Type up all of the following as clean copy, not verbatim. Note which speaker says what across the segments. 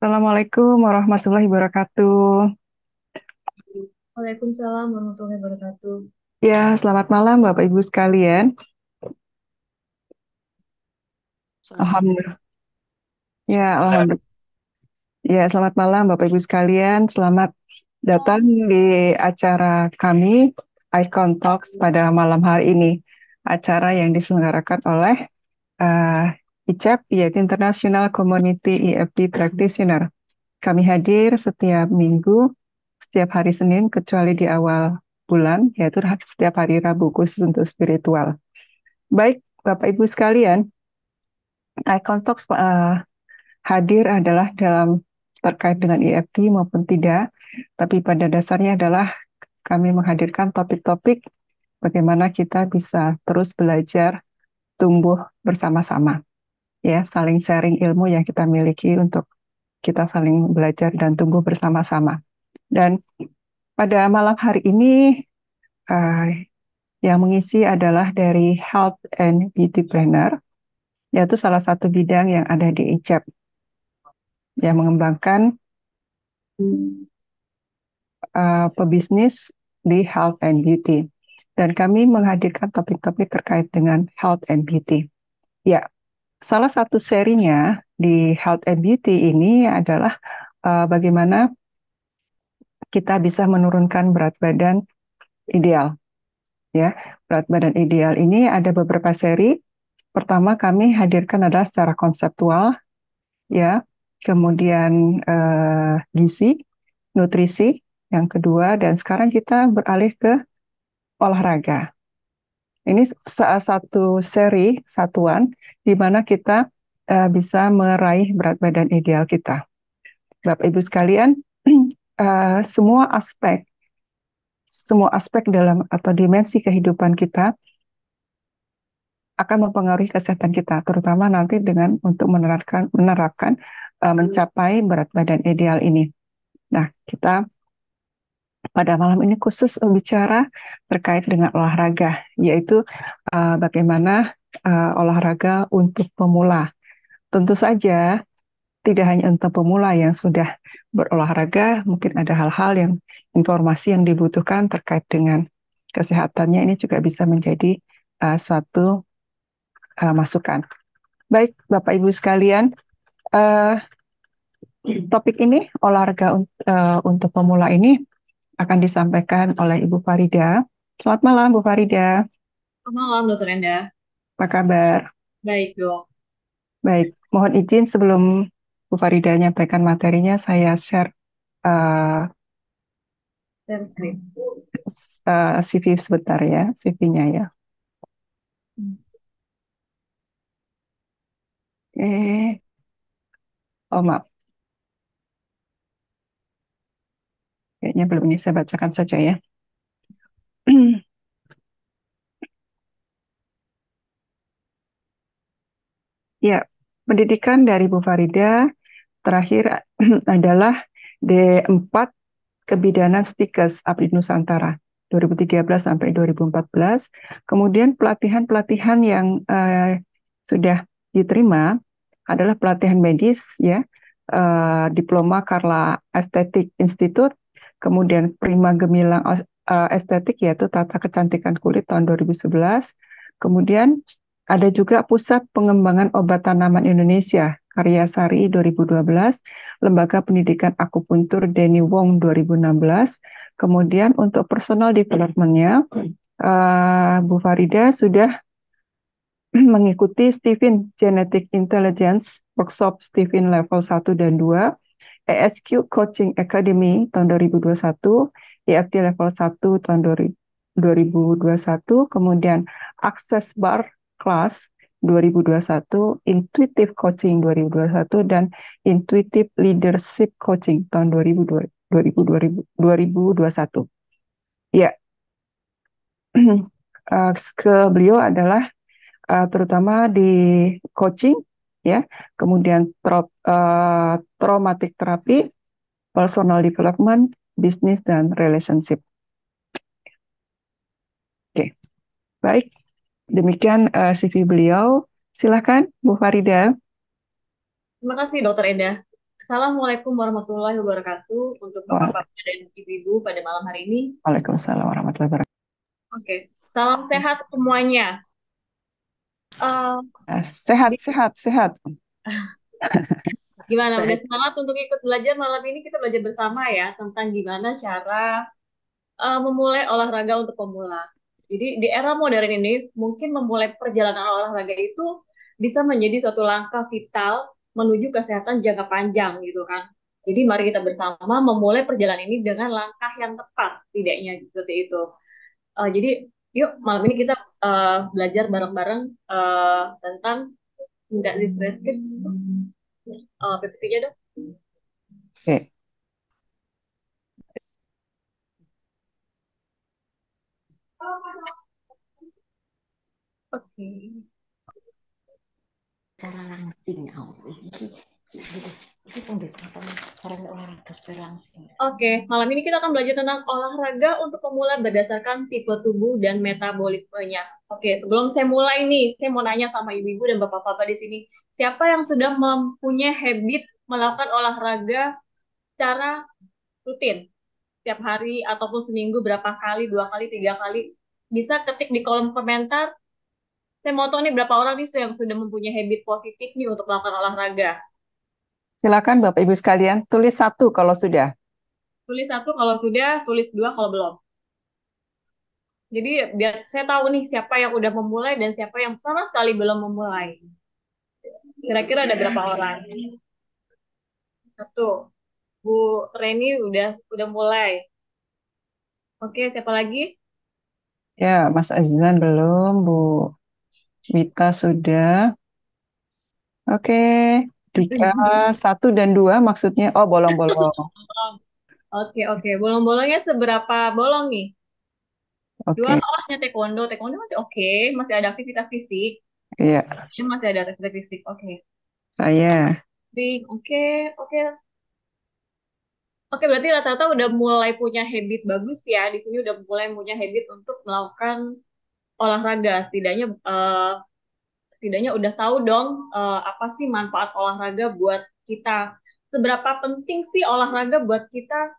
Speaker 1: Assalamualaikum warahmatullahi wabarakatuh.
Speaker 2: Waalaikumsalam warahmatullahi wabarakatuh.
Speaker 1: Ya, selamat malam Bapak Ibu sekalian.
Speaker 2: Selamat.
Speaker 1: Alhamdulillah. Alhamdulillah. Ya, selamat malam Bapak Ibu sekalian. Selamat datang di acara kami Icon Talks pada malam hari ini. Acara yang diselenggarakan oleh ICEP, yaitu International Community EFT Practitioner. Kami hadir setiap minggu, setiap hari Senin, kecuali di awal bulan, yaitu setiap hari Rabu khusus untuk spiritual. Baik, Bapak Ibu sekalian, Icon Talks hadir adalah dalam terkait dengan EFT maupun tidak, tapi pada dasarnya adalah kami menghadirkan topik-topik bagaimana kita bisa terus belajar, tumbuh bersama-sama, ya, saling sharing ilmu yang kita miliki untuk kita saling belajar dan tumbuh bersama-sama. Dan pada malam hari ini uh, yang mengisi adalah dari Health and Beauty Planner, yaitu salah satu bidang yang ada di ICEP yang mengembangkan pebisnis di health and beauty. Dan kami menghadirkan topik-topik terkait dengan health and beauty. Ya, salah satu serinya di health and beauty ini adalah bagaimana kita bisa menurunkan berat badan ideal. Ya, berat badan ideal ini ada beberapa seri. Pertama kami hadirkan adalah secara konseptual, ya. Kemudian gizi, nutrisi, yang kedua, dan sekarang kita beralih ke olahraga. Ini salah satu seri satuan di mana kita bisa meraih berat badan ideal kita. Bapak Ibu sekalian, semua aspek dalam atau dimensi kehidupan kita akan mempengaruhi kesehatan kita, terutama nanti dengan untuk menerapkan mencapai berat badan ideal ini. Nah, kita pada malam ini khusus bicara terkait dengan olahraga, yaitu bagaimana olahraga untuk pemula. Tentu saja tidak hanya untuk pemula yang sudah berolahraga, mungkin ada hal-hal yang informasi yang dibutuhkan terkait dengan kesehatannya ini juga bisa menjadi suatu masukan. Baik, Bapak Ibu sekalian, uh, topik ini olahraga untuk pemula ini akan disampaikan oleh Ibu Farida. Selamat malam, Bu Farida.
Speaker 2: Selamat malam, Dokter Enda.
Speaker 1: Apa kabar?
Speaker 2: Baik, Dok.
Speaker 1: Baik, mohon izin sebelum Bu Farida menyampaikan materinya, saya share uh,
Speaker 2: Transkrip.
Speaker 1: CV sebentar ya, CV-nya ya. Oh maaf, kayaknya belum ini saya bacakan saja ya. Ya, pendidikan dari Bu Farida terakhir adalah D4 Kebidanan Stikes Abdi Nusantara 2013 sampai 2014. Kemudian pelatihan-pelatihan yang sudah diterima adalah pelatihan medis, ya, diploma Carla Estetik Institute, kemudian Prima Gemilang Estetik, yaitu Tata Kecantikan Kulit tahun 2011. Kemudian ada juga Pusat Pengembangan Obat Tanaman Indonesia Karya Sari 2012, Lembaga Pendidikan Akupuntur Denny Wong 2016. Kemudian untuk personal development-nya, Bu Farida sudah mengikuti Stephen Genetic Intelligence Workshop Stephen Level 1 dan 2, ESQ Coaching Academy tahun 2021, EFT Level 1 tahun 2021, kemudian Access Bar Class 2021, Intuitive Coaching 2021, dan Intuitive Leadership Coaching tahun 2021. Ya, ke beliau adalah terutama di coaching, ya, kemudian traumatic therapy, personal development, bisnis dan relationship. Oke, baik. Demikian CV beliau. Silakan Bu Farida.
Speaker 2: Terima kasih, Dokter Enda. Assalamualaikum warahmatullahi wabarakatuh untuk
Speaker 1: Wa-
Speaker 2: bapak-bapak dan ibu-ibu pada malam hari ini.
Speaker 1: Waalaikumsalam warahmatullahi wabarakatuh.
Speaker 2: Oke, salam sehat semuanya. Eh,
Speaker 1: Sehat,
Speaker 2: di-
Speaker 1: sehat, sehat.
Speaker 2: Gimana? Udah
Speaker 1: Stay.
Speaker 2: semangat untuk ikut belajar malam ini? Kita belajar bersama ya tentang gimana cara memulai olahraga untuk pemula. Jadi di era modern ini mungkin memulai perjalanan olahraga itu bisa menjadi suatu langkah vital menuju kesehatan jangka panjang gitu kan. Jadi mari kita bersama memulai perjalanan ini dengan langkah yang tepat, tidaknya seperti itu. Jadi yuk malam ini kita belajar bareng-bareng tentang nggak distressing PPT-nya dong.
Speaker 1: Oke.
Speaker 2: Oke.
Speaker 3: Cara langsing itu pendekatan cara olahraga supaya langsing.
Speaker 2: Oke, malam ini kita akan belajar tentang olahraga untuk pemula berdasarkan tipe tubuh dan metabolismenya. Oke, sebelum saya mulai nih, saya mau nanya sama ibu-ibu dan bapak-bapak di sini, siapa yang sudah mempunyai habit melakukan olahraga secara rutin, tiap hari ataupun seminggu berapa kali, 2 kali, 3 kali? Bisa ketik di kolom komentar. Saya mau tahu nih berapa orang nih yang sudah mempunyai habit positif nih untuk melakukan olahraga.
Speaker 1: Silakan Bapak Ibu sekalian, tulis satu kalau sudah.
Speaker 2: Tulis satu kalau sudah, tulis dua kalau belum. Jadi biar saya tahu nih siapa yang udah memulai dan siapa yang sama sekali belum memulai. Kira-kira ada berapa orang? Satu. Bu Reni udah mulai. Oke, siapa lagi?
Speaker 1: Ya, Mas Azizan belum, Bu Wita sudah. Oke, Dika satu dan dua maksudnya. Oh, bolong-bolong.
Speaker 2: Oke, oke. Bolong-bolongnya seberapa bolong nih? Dua
Speaker 1: Oke,
Speaker 2: orangnya taekwondo. Taekwondo masih oke, masih ada aktivitas fisik.
Speaker 1: iya,
Speaker 2: Ya, masih ada aktivitas fisik. Oke.
Speaker 1: saya.
Speaker 2: Oke, oke. Oke, berarti rata-rata udah mulai punya habit bagus ya. Di sini udah mulai punya habit untuk melakukan olahraga. Setidaknya udah tahu dong apa sih manfaat olahraga buat kita. Seberapa penting sih olahraga buat kita?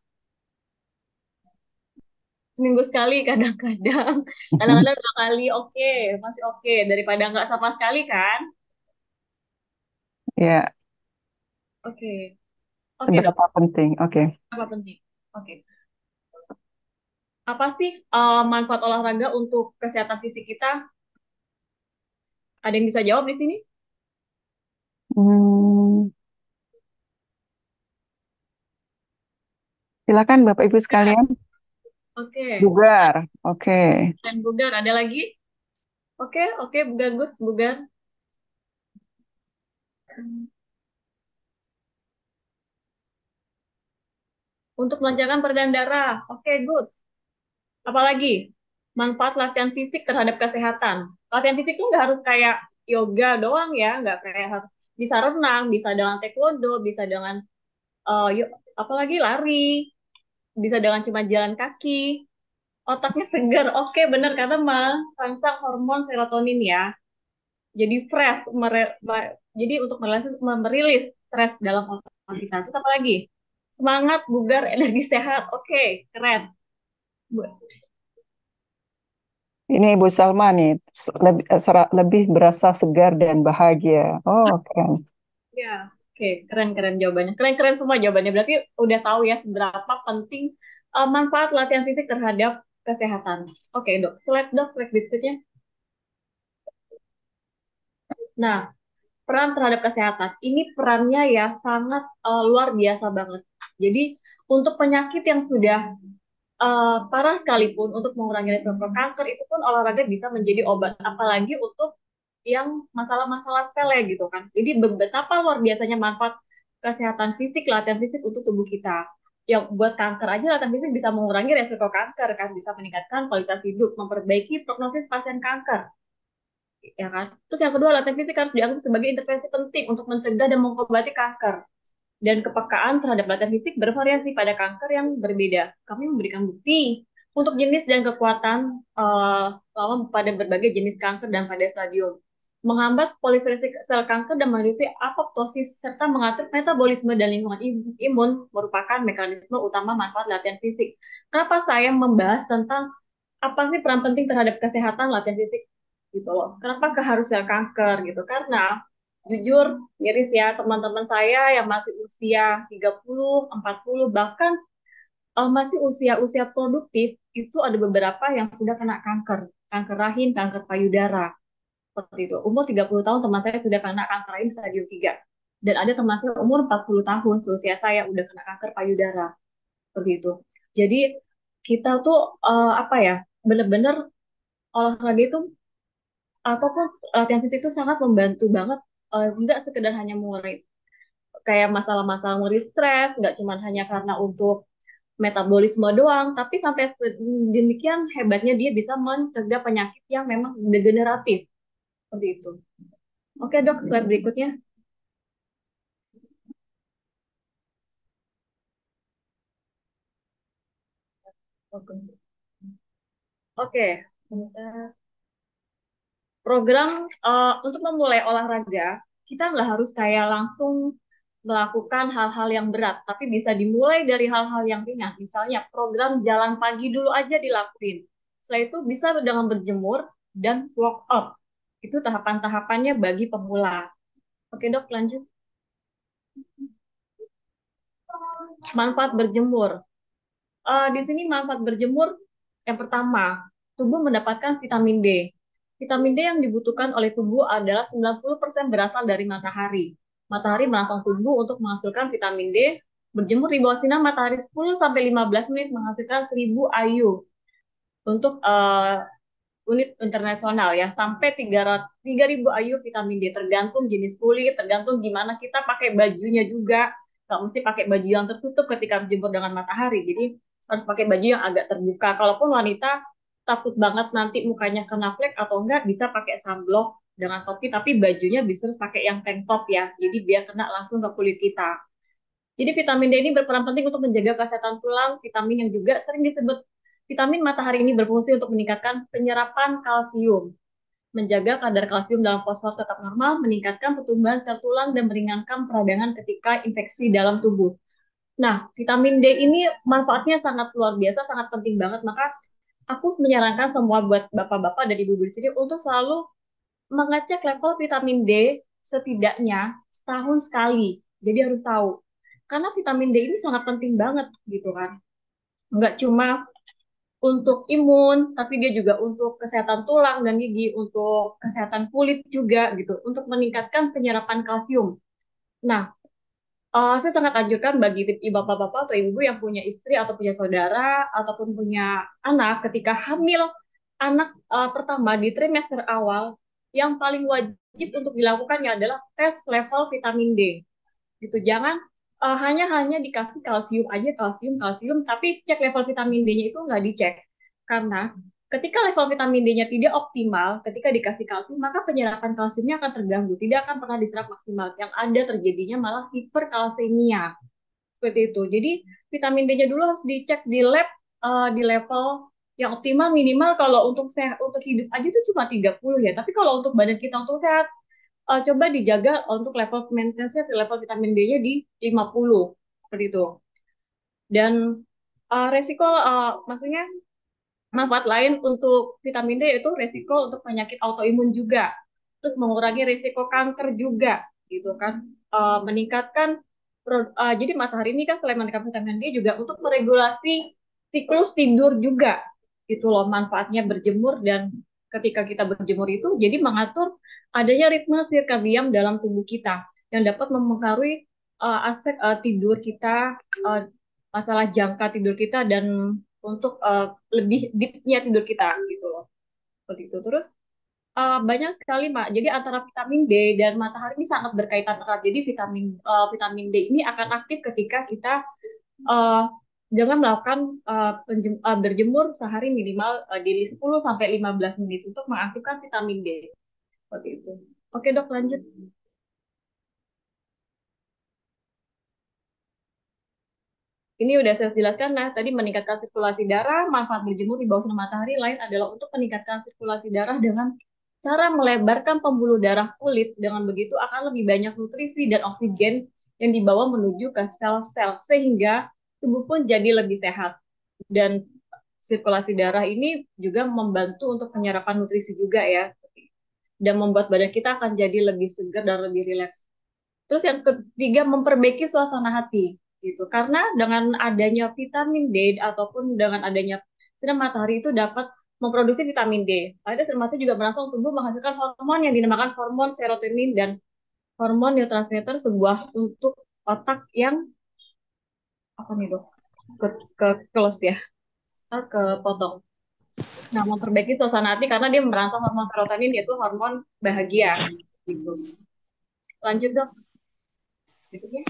Speaker 2: Seminggu sekali kadang-kadang. Kadang-kadang 2 kali oke, masih oke. Daripada nggak sama sekali kan?
Speaker 1: Ya,
Speaker 2: Oke, oke dok.
Speaker 1: seberapa penting? Oke.
Speaker 2: Apa penting? Oke. Apa sih manfaat olahraga untuk kesehatan fisik kita? Ada yang bisa jawab di sini?
Speaker 1: Hmm, silakan Bapak Ibu
Speaker 2: Ya,
Speaker 1: sekalian.
Speaker 2: oke.
Speaker 1: Bugar. Oke.
Speaker 2: Dan bugar, ada lagi? Oke, oke, bugar Gus, bugar. Untuk melancarkan peredaran darah. Oke, Gus. Apalagi manfaat latihan fisik terhadap kesehatan. Latihan fisik tuh nggak harus kayak yoga doang ya, nggak kayak harus bisa renang, bisa dengan taekwondo, bisa dengan apalagi lari, bisa dengan cuma jalan kaki. Otaknya segar, oke bener karena merangsang hormon serotonin ya. Jadi fresh, jadi untuk merilis stres dalam otak kita. Terus apa lagi? Semangat, bugar, energi sehat. Oke, keren.
Speaker 1: Ini Ibu Salma nih, lebih berasa segar dan bahagia. Oh, keren.
Speaker 2: Ya, oke, keren-keren jawabannya. Keren-keren semua jawabannya. Berarti udah tahu ya seberapa penting manfaat latihan fisik terhadap kesehatan. Oke, dok, slide berikutnya. Nah, peran terhadap kesehatan. Ini perannya ya sangat luar biasa banget. Jadi, untuk penyakit yang sudah parah sekalipun, untuk mengurangi risiko kanker, itu pun olahraga bisa menjadi obat. Apalagi untuk yang masalah-masalah sepele gitu kan. Jadi betapa luar biasanya manfaat kesehatan fisik, latihan fisik untuk tubuh kita. Yang buat kanker aja latihan fisik bisa mengurangi resiko kanker kan, bisa meningkatkan kualitas hidup, memperbaiki prognosis pasien kanker, ya kan. Terus yang kedua, latihan fisik harus dianggap sebagai intervensi penting untuk mencegah dan mengobati kanker. Dan kepekaan terhadap latihan fisik bervariasi pada kanker yang berbeda. Kami memberikan bukti untuk jenis dan kekuatan pada berbagai jenis kanker dan pada stadium. menghambat proliferasi sel kanker dan mereduksi apoptosis serta mengatur metabolisme dan lingkungan imun merupakan mekanisme utama manfaat latihan fisik. Kenapa saya membahas tentang apa sih peran penting terhadap kesehatan latihan fisik gitu loh. Kenapa harus sel kanker gitu? Karena jujur miris ya teman-teman saya yang masih usia 30, 40 bahkan masih usia-usia produktif itu ada beberapa yang sudah kena kanker, kanker rahim, kanker payudara seperti itu. Umur 30 tahun teman saya sudah kena kanker rahim stadium 3. Dan ada teman saya umur 40 tahun seusia saya udah kena kanker payudara seperti itu. Jadi kita tuh apa ya? Benar-benar olahraga itu ataupun latihan fisik itu sangat membantu banget nggak sekedar hanya mengurangi kayak masalah-masalah mengurangi stres, nggak cuma hanya karena untuk metabolisme doang, tapi sampai demikian hebatnya dia bisa mencegah penyakit yang memang degeneratif seperti itu. Oke dok, slide berikutnya. Oke, program untuk memulai olahraga kita nggak harus kayak langsung melakukan hal-hal yang berat, tapi bisa dimulai dari hal-hal yang ringan. Misalnya program jalan pagi dulu aja dilakuin. Setelah itu bisa dengan berjemur dan walk up. Itu tahapan-tahapannya bagi pemula. Oke dok, lanjut. Manfaat berjemur. Di sini manfaat berjemur yang pertama, tubuh mendapatkan vitamin D. Vitamin D yang dibutuhkan oleh tubuh adalah 90% berasal dari matahari. Matahari merangsang tubuh untuk menghasilkan vitamin D. Berjemur di bawah sinar matahari 10-15 menit menghasilkan 1000 IU untuk unit internasional ya, sampai 3000 IU vitamin D, tergantung jenis kulit, tergantung gimana kita pakai bajunya juga. Nggak mesti pakai baju yang tertutup ketika berjemur dengan matahari, jadi harus pakai baju yang agak terbuka. Kalaupun wanita takut banget nanti mukanya kena flek atau enggak, bisa pakai sunblock dengan topi, tapi bajunya bisa harus pakai yang tank top ya, jadi biar kena langsung ke kulit kita. Jadi vitamin D ini berperan penting untuk menjaga kesehatan tulang, vitamin yang juga sering disebut vitamin matahari ini berfungsi untuk meningkatkan penyerapan kalsium, menjaga kadar kalsium dalam fosfor tetap normal, meningkatkan pertumbuhan sel tulang, dan meringankan peradangan ketika infeksi dalam tubuh. Nah, vitamin D ini manfaatnya sangat luar biasa, sangat penting banget. Maka aku menyarankan semua buat bapak-bapak dan ibu-ibu di sini untuk selalu mengecek level vitamin D setidaknya setahun sekali. Jadi harus tahu. Karena vitamin D ini sangat penting banget gitu kan. Nggak cuma untuk imun, tapi dia juga untuk kesehatan tulang dan gigi, untuk kesehatan kulit juga gitu, untuk meningkatkan penyerapan kalsium. Nah, saya sangat anjurkan bagi bapak-bapak atau ibu yang punya istri atau punya saudara ataupun punya anak ketika hamil anak pertama di trimester awal, yang paling wajib untuk dilakukannya adalah tes level vitamin D. Gitu, jangan hanya dikasih kalsium aja, kalsium kalsium, tapi cek level vitamin D-nya itu nggak dicek. Karena ketika level vitamin D-nya tidak optimal, ketika dikasih kalsium, maka penyerapan kalsiumnya akan terganggu, tidak akan pernah diserap maksimal. Yang ada terjadinya malah hiperkalsemia. Seperti itu. Jadi vitamin D-nya dulu harus dicek di lab di level yang optimal, minimal kalau untuk sehat, untuk hidup aja itu cuma 30 ya. Tapi kalau untuk badan kita untuk sehat, coba dijaga untuk level maintenance-nya, level vitamin D-nya di 50 seperti itu. Dan resiko maksudnya manfaat lain untuk vitamin D yaitu resiko untuk penyakit autoimun juga. Terus mengurangi resiko kanker juga gitu kan. Meningkatkan jadi matahari ini kan selain meningkatkan vitamin D juga untuk meregulasi siklus tidur juga. Itu loh manfaatnya berjemur, dan ketika kita berjemur itu jadi mengatur adanya ritme sirkadian dalam tubuh kita yang dapat mempengaruhi aspek tidur kita, masalah jangka tidur kita, dan untuk lebih deepnya tidur kita gitu loh. Seperti itu. Terus banyak sekali Mak. Jadi antara vitamin D dan matahari ini sangat berkaitan erat. Jadi vitamin D ini akan aktif ketika kita uh, dengan melakukan berjemur sehari minimal di 10 sampai 15 menit untuk mengaktifkan vitamin D. Seperti itu. Oke, Dok, lanjut. Ini udah saya jelaskan. Nah, tadi meningkatkan sirkulasi darah, manfaat berjemur di bawah sinar matahari lain adalah untuk meningkatkan sirkulasi darah dengan cara melebarkan pembuluh darah kulit. Dengan begitu akan lebih banyak nutrisi dan oksigen yang dibawa menuju ke sel-sel sehingga tubuh pun jadi lebih sehat. Dan sirkulasi darah ini juga membantu untuk penyerapan nutrisi juga ya, dan membuat badan kita akan jadi lebih segar dan lebih rileks. Terus yang ketiga, memperbaiki suasana hati gitu. Karena dengan adanya vitamin D ataupun dengan adanya sinar matahari itu dapat memproduksi vitamin D. Pada sinar matahari juga merangsang tubuh menghasilkan hormon yang dinamakan hormon serotonin dan hormon neurotransmitter, sebuah untuk otak yang apa nih dok? Ke close ya, kepotong. Nah, memperbaiki suasana hati karena dia merangsang hormon serotonin, yaitu hormon bahagia gitu. Lanjut dok. Gitu ya.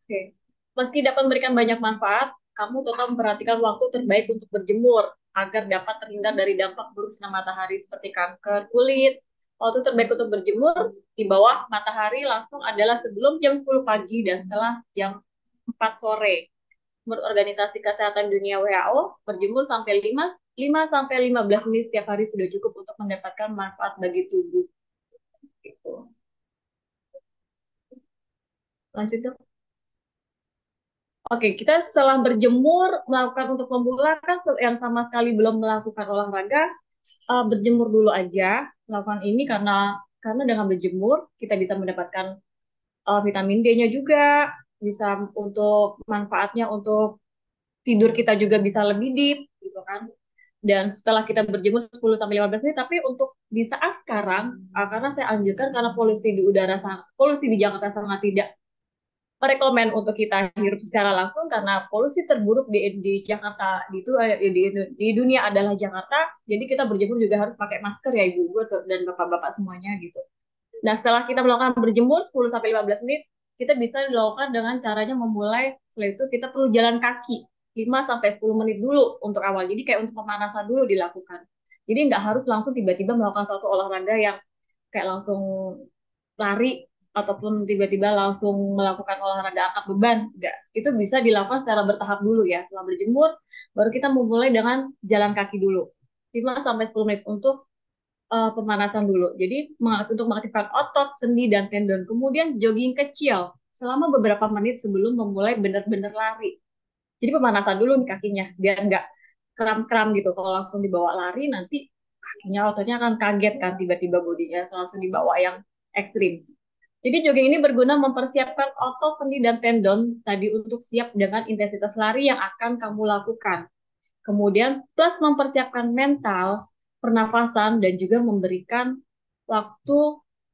Speaker 2: Oke. Meski dapat memberikan banyak manfaat, kamu tetap memperhatikan waktu terbaik untuk berjemur agar dapat terhindar dari dampak buruk sinar matahari seperti kanker kulit. Waktu terbaik untuk berjemur di bawah matahari langsung adalah sebelum jam 10 pagi dan setelah jam 4 sore. Menurut Organisasi Kesehatan Dunia WHO, berjemur sampai 5 sampai 15 menit setiap hari sudah cukup untuk mendapatkan manfaat bagi tubuh. Gitu. Lanjut dong. Oke, kita setelah berjemur, melakukan untuk pemula kan yang sama sekali belum melakukan olahraga, berjemur dulu aja. Melakukan ini karena dengan berjemur kita bisa mendapatkan vitamin D-nya juga, bisa untuk manfaatnya untuk tidur kita juga bisa lebih deep gitu kan. Dan setelah kita berjemur 10 sampai 15 menit, tapi untuk di saat sekarang, karena saya anjurkan karena polusi di Jakarta sangat tidak merekomen untuk kita hirup secara langsung, karena polusi terburuk di Jakarta di dunia adalah Jakarta. Jadi kita berjemur juga harus pakai masker ya ibu-ibu dan bapak-bapak semuanya gitu. Nah, setelah kita melakukan berjemur 10 sampai 15 menit, kita bisa dilakukan dengan caranya memulai. Setelah itu kita perlu jalan kaki 5 sampai 10 menit dulu untuk awal. Jadi kayak untuk pemanasan dulu dilakukan. Jadi nggak harus langsung tiba-tiba melakukan suatu olahraga yang kayak langsung lari ataupun tiba-tiba langsung melakukan olahraga angkat beban. Enggak. Itu bisa dilakukan secara bertahap dulu ya. Setelah berjemur, baru kita memulai dengan jalan kaki dulu. 5 sampai 10 menit untuk pemanasan dulu. Jadi untuk mengaktifkan otot, sendi, dan tendon. Kemudian jogging kecil selama beberapa menit sebelum memulai benar-benar lari. Jadi pemanasan dulu nih kakinya, biar nggak kram-kram gitu. Kalau langsung dibawa lari, nanti kakinya ototnya akan kaget kan, tiba-tiba bodinya langsung dibawa yang ekstrim. Jadi jogging ini berguna mempersiapkan otot, sendi, dan tendon tadi untuk siap dengan intensitas lari yang akan kamu lakukan. Kemudian plus mempersiapkan mental, pernafasan, dan juga memberikan waktu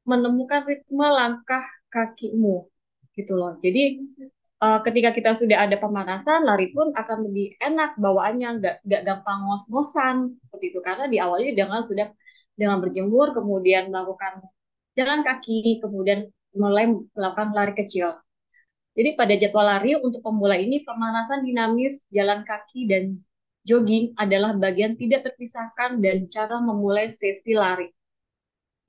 Speaker 2: menemukan ritme langkah kakimu gitu loh. Jadi ketika kita sudah ada pemanasan, lari pun akan lebih enak bawaannya, nggak gampang ngos-ngosan seperti itu. Karena diawali dengan berjemur, kemudian melakukan jalan kaki, kemudian mulai melakukan lari kecil. Jadi pada jadwal lari untuk pemula ini, pemanasan dinamis, jalan kaki, dan jogging adalah bagian tidak terpisahkan dan cara memulai sesi lari.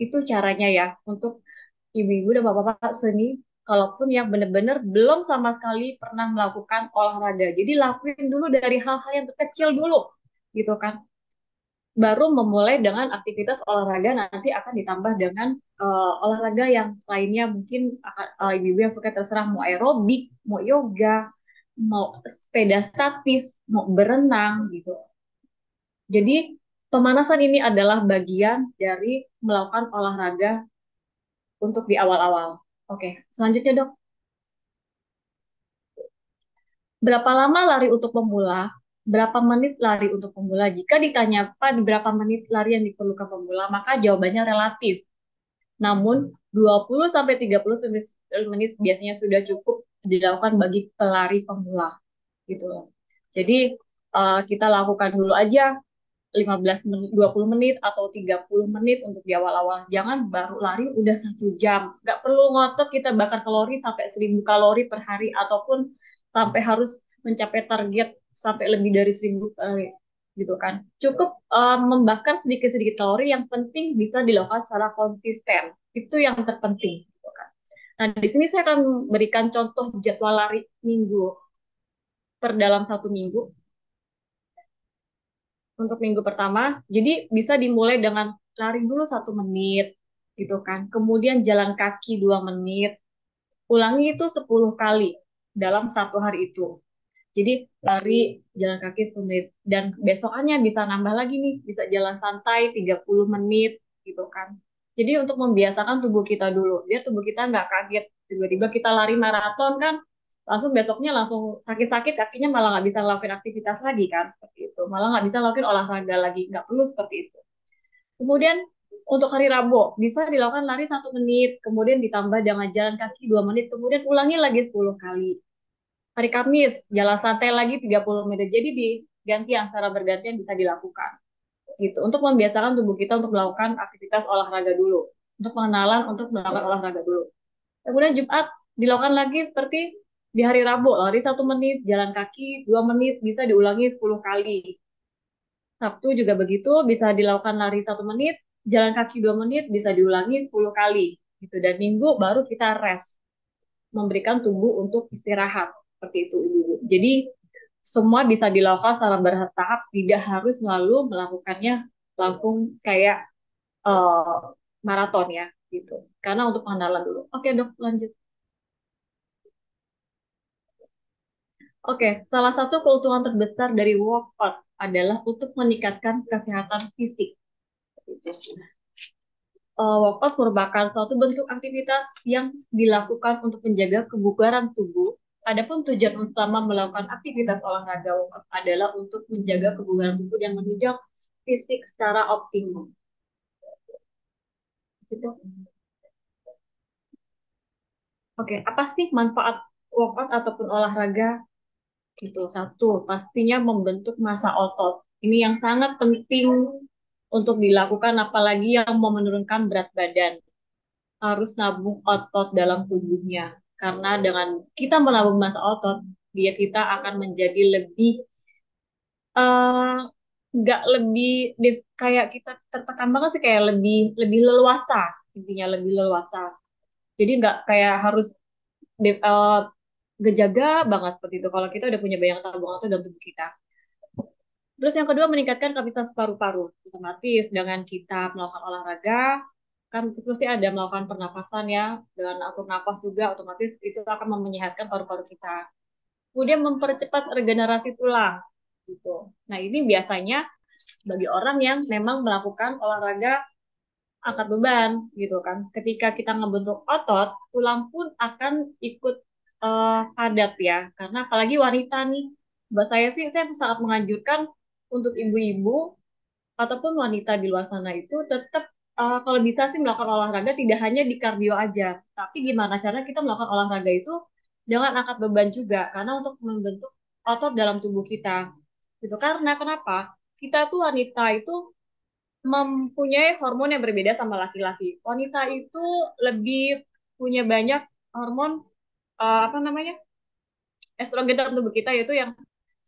Speaker 2: Itu caranya ya untuk ibu-ibu dan bapak-bapak seni, kalaupun yang benar-benar belum sama sekali pernah melakukan olahraga. Jadi lakuin dulu dari hal-hal yang kecil dulu, gitu kan. Baru memulai dengan aktivitas olahraga, nanti akan ditambah dengan olahraga yang lainnya. Mungkin ibu-ibu yang suka terserah mau aerobik, mau yoga, mau sepeda statis, mau berenang gitu. Jadi pemanasan ini adalah bagian dari melakukan olahraga untuk di awal-awal. Oke, selanjutnya dok. Berapa lama lari untuk pemula? Berapa menit lari untuk pemula? Jika ditanya pada berapa menit lari yang diperlukan pemula, maka jawabannya relatif. Namun 20 sampai 30 menit biasanya sudah cukup dilakukan bagi pelari pemula gitu loh. Jadi kita lakukan dulu aja 15 menit, 20 menit atau 30 menit untuk di awal-awal. Jangan baru lari udah 1 jam. Nggak perlu ngotot kita bakar kalori sampai 1000 kalori per hari ataupun sampai harus mencapai target sampai lebih dari 1000 kalori gitu kan. Cukup membakar sedikit-sedikit kalori, yang penting bisa dilakukan secara konsisten. Itu yang terpenting gitu kan. Nah, di sini saya akan berikan contoh jadwal lari minggu dalam 1 minggu untuk minggu pertama. Jadi bisa dimulai dengan lari dulu 1 menit, gitu kan. Kemudian jalan kaki 2 menit. Ulangi itu 10 kali dalam 1 hari itu. Jadi lari, jalan kaki 10 menit. Dan besokannya bisa nambah lagi nih, bisa jalan santai 30 menit gitu kan. Jadi untuk membiasakan tubuh kita dulu, biar tubuh kita nggak kaget. Tiba-tiba kita lari maraton kan, langsung besoknya langsung sakit-sakit, kakinya malah nggak bisa ngelakuin aktivitas lagi kan, seperti itu. Malah nggak bisa ngelakuin olahraga lagi, nggak perlu seperti itu. Kemudian untuk hari Rabu, bisa dilakukan lari 1 menit, kemudian ditambah dengan jalan kaki 2 menit, kemudian ulangi lagi 10 kali. Hari Kamis, jalan santai lagi 30 menit. Jadi diganti secara bergantian bisa dilakukan. Gitu. Untuk membiasakan tubuh kita untuk melakukan aktivitas olahraga dulu. Untuk pengenalan untuk melakukan olahraga dulu. Kemudian Jumat dilakukan lagi seperti di hari Rabu, lari 1 menit, jalan kaki 2 menit, bisa diulangi 10 kali. Sabtu juga begitu, bisa dilakukan lari 1 menit, jalan kaki 2 menit, bisa diulangi 10 kali. Gitu. Dan Minggu baru kita rest, memberikan tubuh untuk istirahat. Seperti itu, Ibu. Jadi semua bisa dilakukan secara bertahap, tidak harus selalu melakukannya langsung kayak maraton ya, gitu. Karena untuk pengenalan dulu. Oke, Dok, lanjut. Oke, salah satu keuntungan terbesar dari workout adalah untuk meningkatkan kesehatan fisik. Workout merupakan suatu bentuk aktivitas yang dilakukan untuk menjaga kebugaran tubuh. Adapun tujuan utama melakukan aktivitas olahraga workout adalah untuk menjaga kebugaran tubuh dan menunjang fisik secara optimum. Gitu. Oke, apa sih manfaat workout ataupun olahraga? Gitu. Satu, pastinya membentuk massa otot. Ini yang sangat penting untuk dilakukan, apalagi yang mau menurunkan berat badan. Harus nabung otot dalam tubuhnya. Karena dengan kita menabung massa otot, dia kita akan menjadi lebih eh, nggak lebih kayak kita tertekan banget sih, kayak lebih lebih leluasa, intinya lebih leluasa. Jadi nggak kayak harus gejaga banget seperti itu kalau kita udah punya banyak tabungan otot dalam tubuh kita. Terus yang kedua, meningkatkan kapasitas paru-paru. Otomatis dengan kita melakukan olahraga, kan pasti ada melakukan pernapasan ya, dengan atur napas juga, otomatis itu akan menyehatkan paru-paru kita. Kemudian mempercepat regenerasi tulang. Gitu. Nah ini biasanya bagi orang yang memang melakukan olahraga angkat beban, gitu kan. Ketika kita ngebentuk otot, tulang pun akan ikut padat ya. Karena apalagi wanita nih, buat saya sih, saya sangat menganjurkan untuk ibu-ibu ataupun wanita di luar sana itu tetap kalau bisa sih melakukan olahraga tidak hanya di kardio aja, tapi gimana cara kita melakukan olahraga itu dengan angkat beban juga, karena untuk membentuk otot dalam tubuh kita. Gitu. Karena kenapa? Kita tuh wanita itu mempunyai hormon yang berbeda sama laki-laki. Wanita itu lebih punya banyak hormon apa namanya? Estrogen dalam tubuh kita, yaitu yang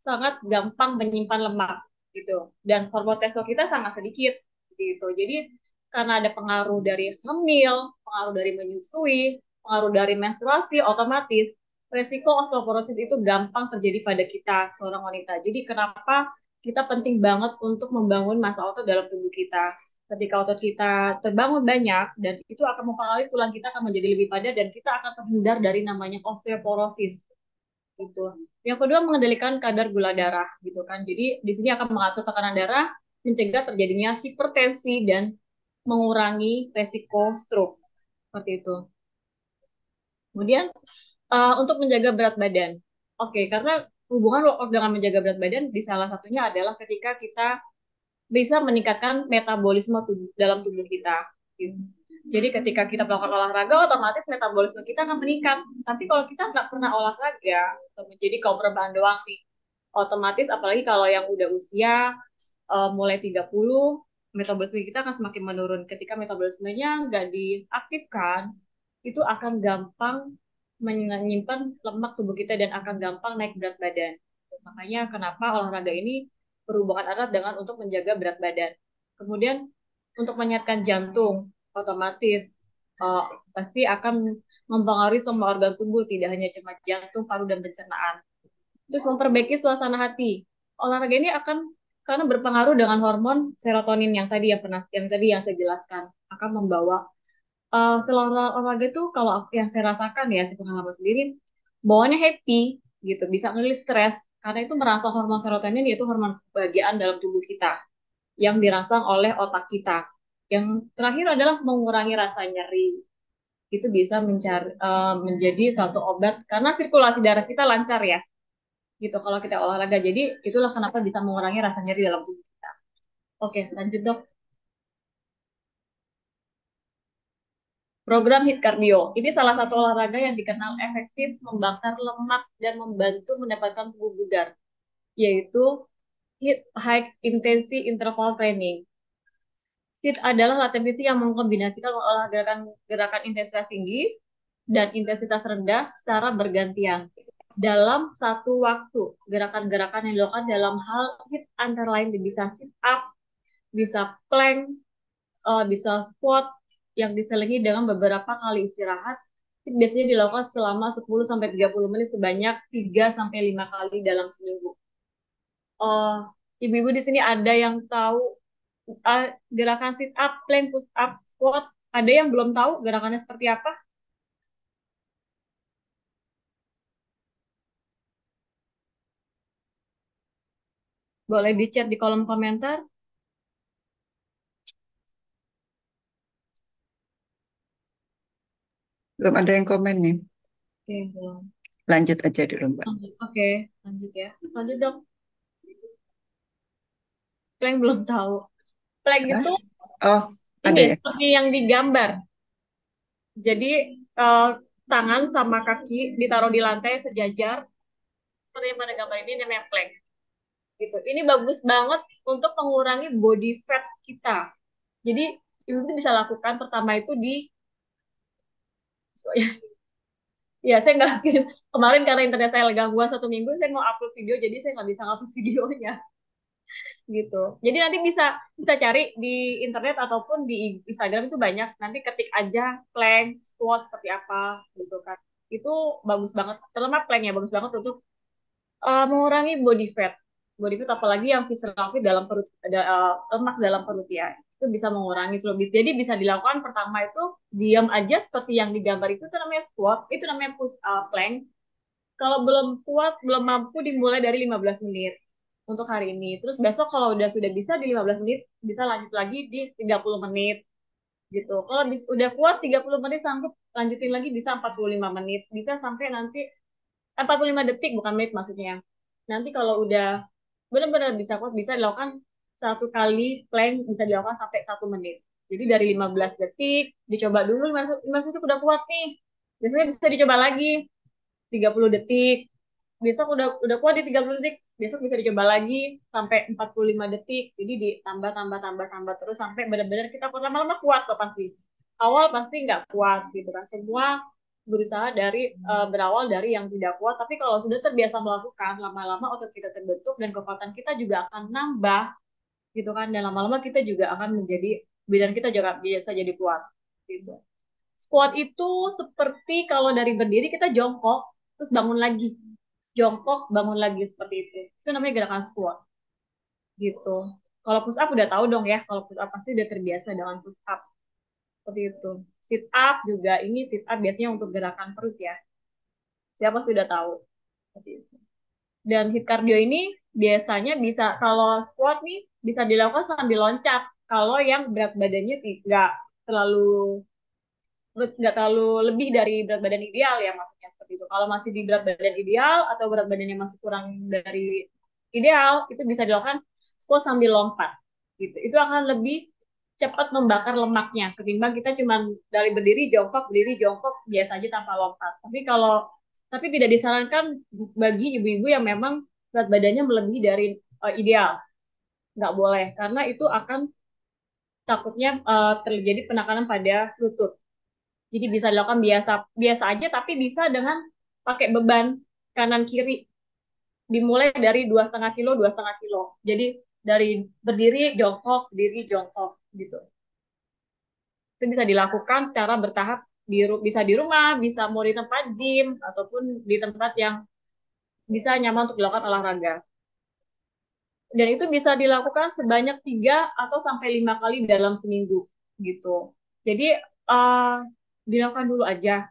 Speaker 2: sangat gampang menyimpan lemak gitu. Dan hormon testosteron kita sangat sedikit gitu. Jadi karena ada pengaruh dari hamil, pengaruh dari menyusui, pengaruh dari menstruasi, otomatis resiko osteoporosis itu gampang terjadi pada kita seorang wanita. Jadi kenapa kita penting banget untuk membangun massa otot dalam tubuh kita. Ketika otot kita terbangun banyak, dan itu akan mempengaruhi tulang kita akan menjadi lebih padat, dan kita akan terhindar dari namanya osteoporosis gitu. Yang kedua, mengendalikan kadar gula darah gitu kan. Jadi di sini akan mengatur tekanan darah, mencegah terjadinya hipertensi dan mengurangi resiko stroke seperti itu. Kemudian untuk menjaga berat badan. Oke, karena hubungan workout dengan menjaga berat badan di salah satunya adalah ketika kita bisa meningkatkan metabolisme dalam tubuh kita. Gitu. Jadi ketika kita melakukan olahraga, otomatis metabolisme kita akan meningkat. Tapi kalau kita nggak pernah olahraga, jadi kaum perempuan doang nih, otomatis apalagi kalau yang udah usia mulai 30, metabolisme kita akan semakin menurun. Ketika metabolismenya nggak diaktifkan, itu akan gampang menyimpan lemak tubuh kita dan akan gampang naik berat badan. Makanya kenapa olahraga ini berhubungan erat dengan untuk menjaga berat badan. Kemudian untuk menyehatkan jantung, otomatis pasti akan mempengaruhi semua organ tubuh, tidak hanya cuma jantung, paru, dan pencernaan. Terus memperbaiki suasana hati. Olahraga ini akan karena berpengaruh dengan hormon serotonin yang saya jelaskan akan membawa setelah olahraga itu kalau yang saya rasakan ya, di pengalaman sendiri, bawaannya happy gitu, bisa ngelilis stres karena itu merasa hormon serotonin yaitu hormon kebahagiaan dalam tubuh kita yang dirangsang oleh otak kita. Yang terakhir adalah mengurangi rasa nyeri. Itu bisa menjadi suatu obat karena sirkulasi darah kita lancar ya. Gitu kalau kita olahraga. Jadi itulah kenapa bisa mengurangi rasa nyeri dalam tubuh kita. Oke, lanjut dok. Program HIIT Cardio. Ini salah satu olahraga yang dikenal efektif membakar lemak dan membantu mendapatkan tubuh bugar, yaitu HIIT High Intensity Interval Training. HIIT adalah latihan fisik yang mengkombinasikan gerakan intensitas tinggi dan intensitas rendah secara bergantian dalam satu waktu. Gerakan-gerakan yang dilakukan dalam hal HIIT antara lain bisa sit up, bisa plank, bisa squat yang diselingi dengan beberapa kali istirahat. HIIT biasanya dilakukan selama 10-30 menit sebanyak 3-5 kali dalam seminggu. Ibu-ibu di sini ada yang tahu gerakan sit up, plank, push up, squat? Ada yang belum tahu gerakannya seperti apa? Boleh di-chat di kolom komentar.
Speaker 1: Belum ada yang komen nih.
Speaker 2: Oke, belum.
Speaker 1: Lanjut aja dulu, Mbak.
Speaker 2: Oke, lanjut ya. Lanjut dok. Plank belum tahu. Plank
Speaker 1: Hah?
Speaker 2: itu
Speaker 1: Oh, ada
Speaker 2: ini
Speaker 1: ya?
Speaker 2: seperti yang digambar. Jadi tangan sama kaki ditaruh di lantai sejajar. Seperti yang pada gambar ini namanya plank. Gitu. Ini bagus banget untuk mengurangi body fat kita. Jadi ibu bisa lakukan pertama itu di ya saya nggak kemarin karena internet saya gangguan 1 minggu saya mau upload video jadi saya nggak bisa ngupload videonya gitu. Jadi nanti bisa bisa cari di internet ataupun di Instagram itu banyak. Nanti ketik aja plank, squat seperti apa gitu kan. Itu bagus banget. Terutama plank ya bagus banget untuk mengurangi body fat. Body fat apalagi yang visceral fat dalam perut, lemak dalam perut ya. Itu bisa mengurangi slow beat. Jadi bisa dilakukan pertama itu diam aja seperti yang digambar itu namanya squat, itu namanya push plank. Kalau belum kuat, belum mampu dimulai dari 15 menit untuk hari ini. Terus besok kalau sudah bisa di 15 menit, bisa lanjut lagi di 30 menit gitu. Kalau udah kuat 30 menit sanggup lanjutin lagi bisa 45 menit. Bisa sampai nanti 45 detik bukan menit maksudnya. Nanti kalau udah benar-benar bisa kuat bisa dilakukan satu kali plank bisa dilakukan sampai 1 menit. Jadi dari 15 detik dicoba dulu 15 detik udah kuat nih. Biasanya bisa dicoba lagi 30 detik. Besok udah kuat di 30 detik. Besok bisa dicoba lagi sampai 45 detik. Jadi ditambah tambah tambah tambah terus sampai benar-benar kita kuat lama-lama kuat kok pasti. Awal pasti nggak kuat gitu kan. Semua berusaha berawal dari yang tidak kuat. Tapi kalau sudah terbiasa melakukan lama-lama otot kita terbentuk dan kekuatan kita juga akan nambah gitu kan. Dan lama-lama kita juga akan menjadi badan kita juga biasa jadi kuat gitu. Squat itu seperti kalau dari berdiri kita jongkok terus bangun lagi, jongkok bangun lagi seperti itu. Itu namanya gerakan squat gitu. Kalau push up udah tahu dong ya, kalau push up pasti udah terbiasa dengan push up seperti itu. Sit up juga ini sit up biasanya untuk gerakan perut ya. Siapa sudah tahu seperti itu. Dan hit cardio ini biasanya bisa kalau squat nih bisa dilakukan sambil loncat. Kalau yang berat badannya tidak terlalu lebih dari berat badan ideal ya maksudnya seperti itu. Kalau masih di berat badan ideal atau berat badannya masih kurang dari ideal itu bisa dilakukan squat sambil lompat gitu. Itu akan lebih cepat membakar lemaknya ketimbang kita cuma dari berdiri jongkok biasa aja tanpa lompat. Tapi tidak disarankan bagi ibu-ibu yang memang berat badannya melebihi dari ideal. Nggak boleh karena itu akan takutnya terjadi penekanan pada lutut. Jadi bisa dilakukan biasa biasa aja, tapi bisa dengan pakai beban kanan kiri. Dimulai dari 2,5 kilo, 2,5 kilo. Jadi dari berdiri jongkok gitu. Itu bisa dilakukan secara bertahap. Bisa di rumah, bisa mau di tempat gym ataupun di tempat yang bisa nyaman untuk dilakukan olahraga. Dan itu bisa dilakukan sebanyak 3 atau sampai 5 kali dalam seminggu gitu. Jadi uh, dilakukan dulu aja.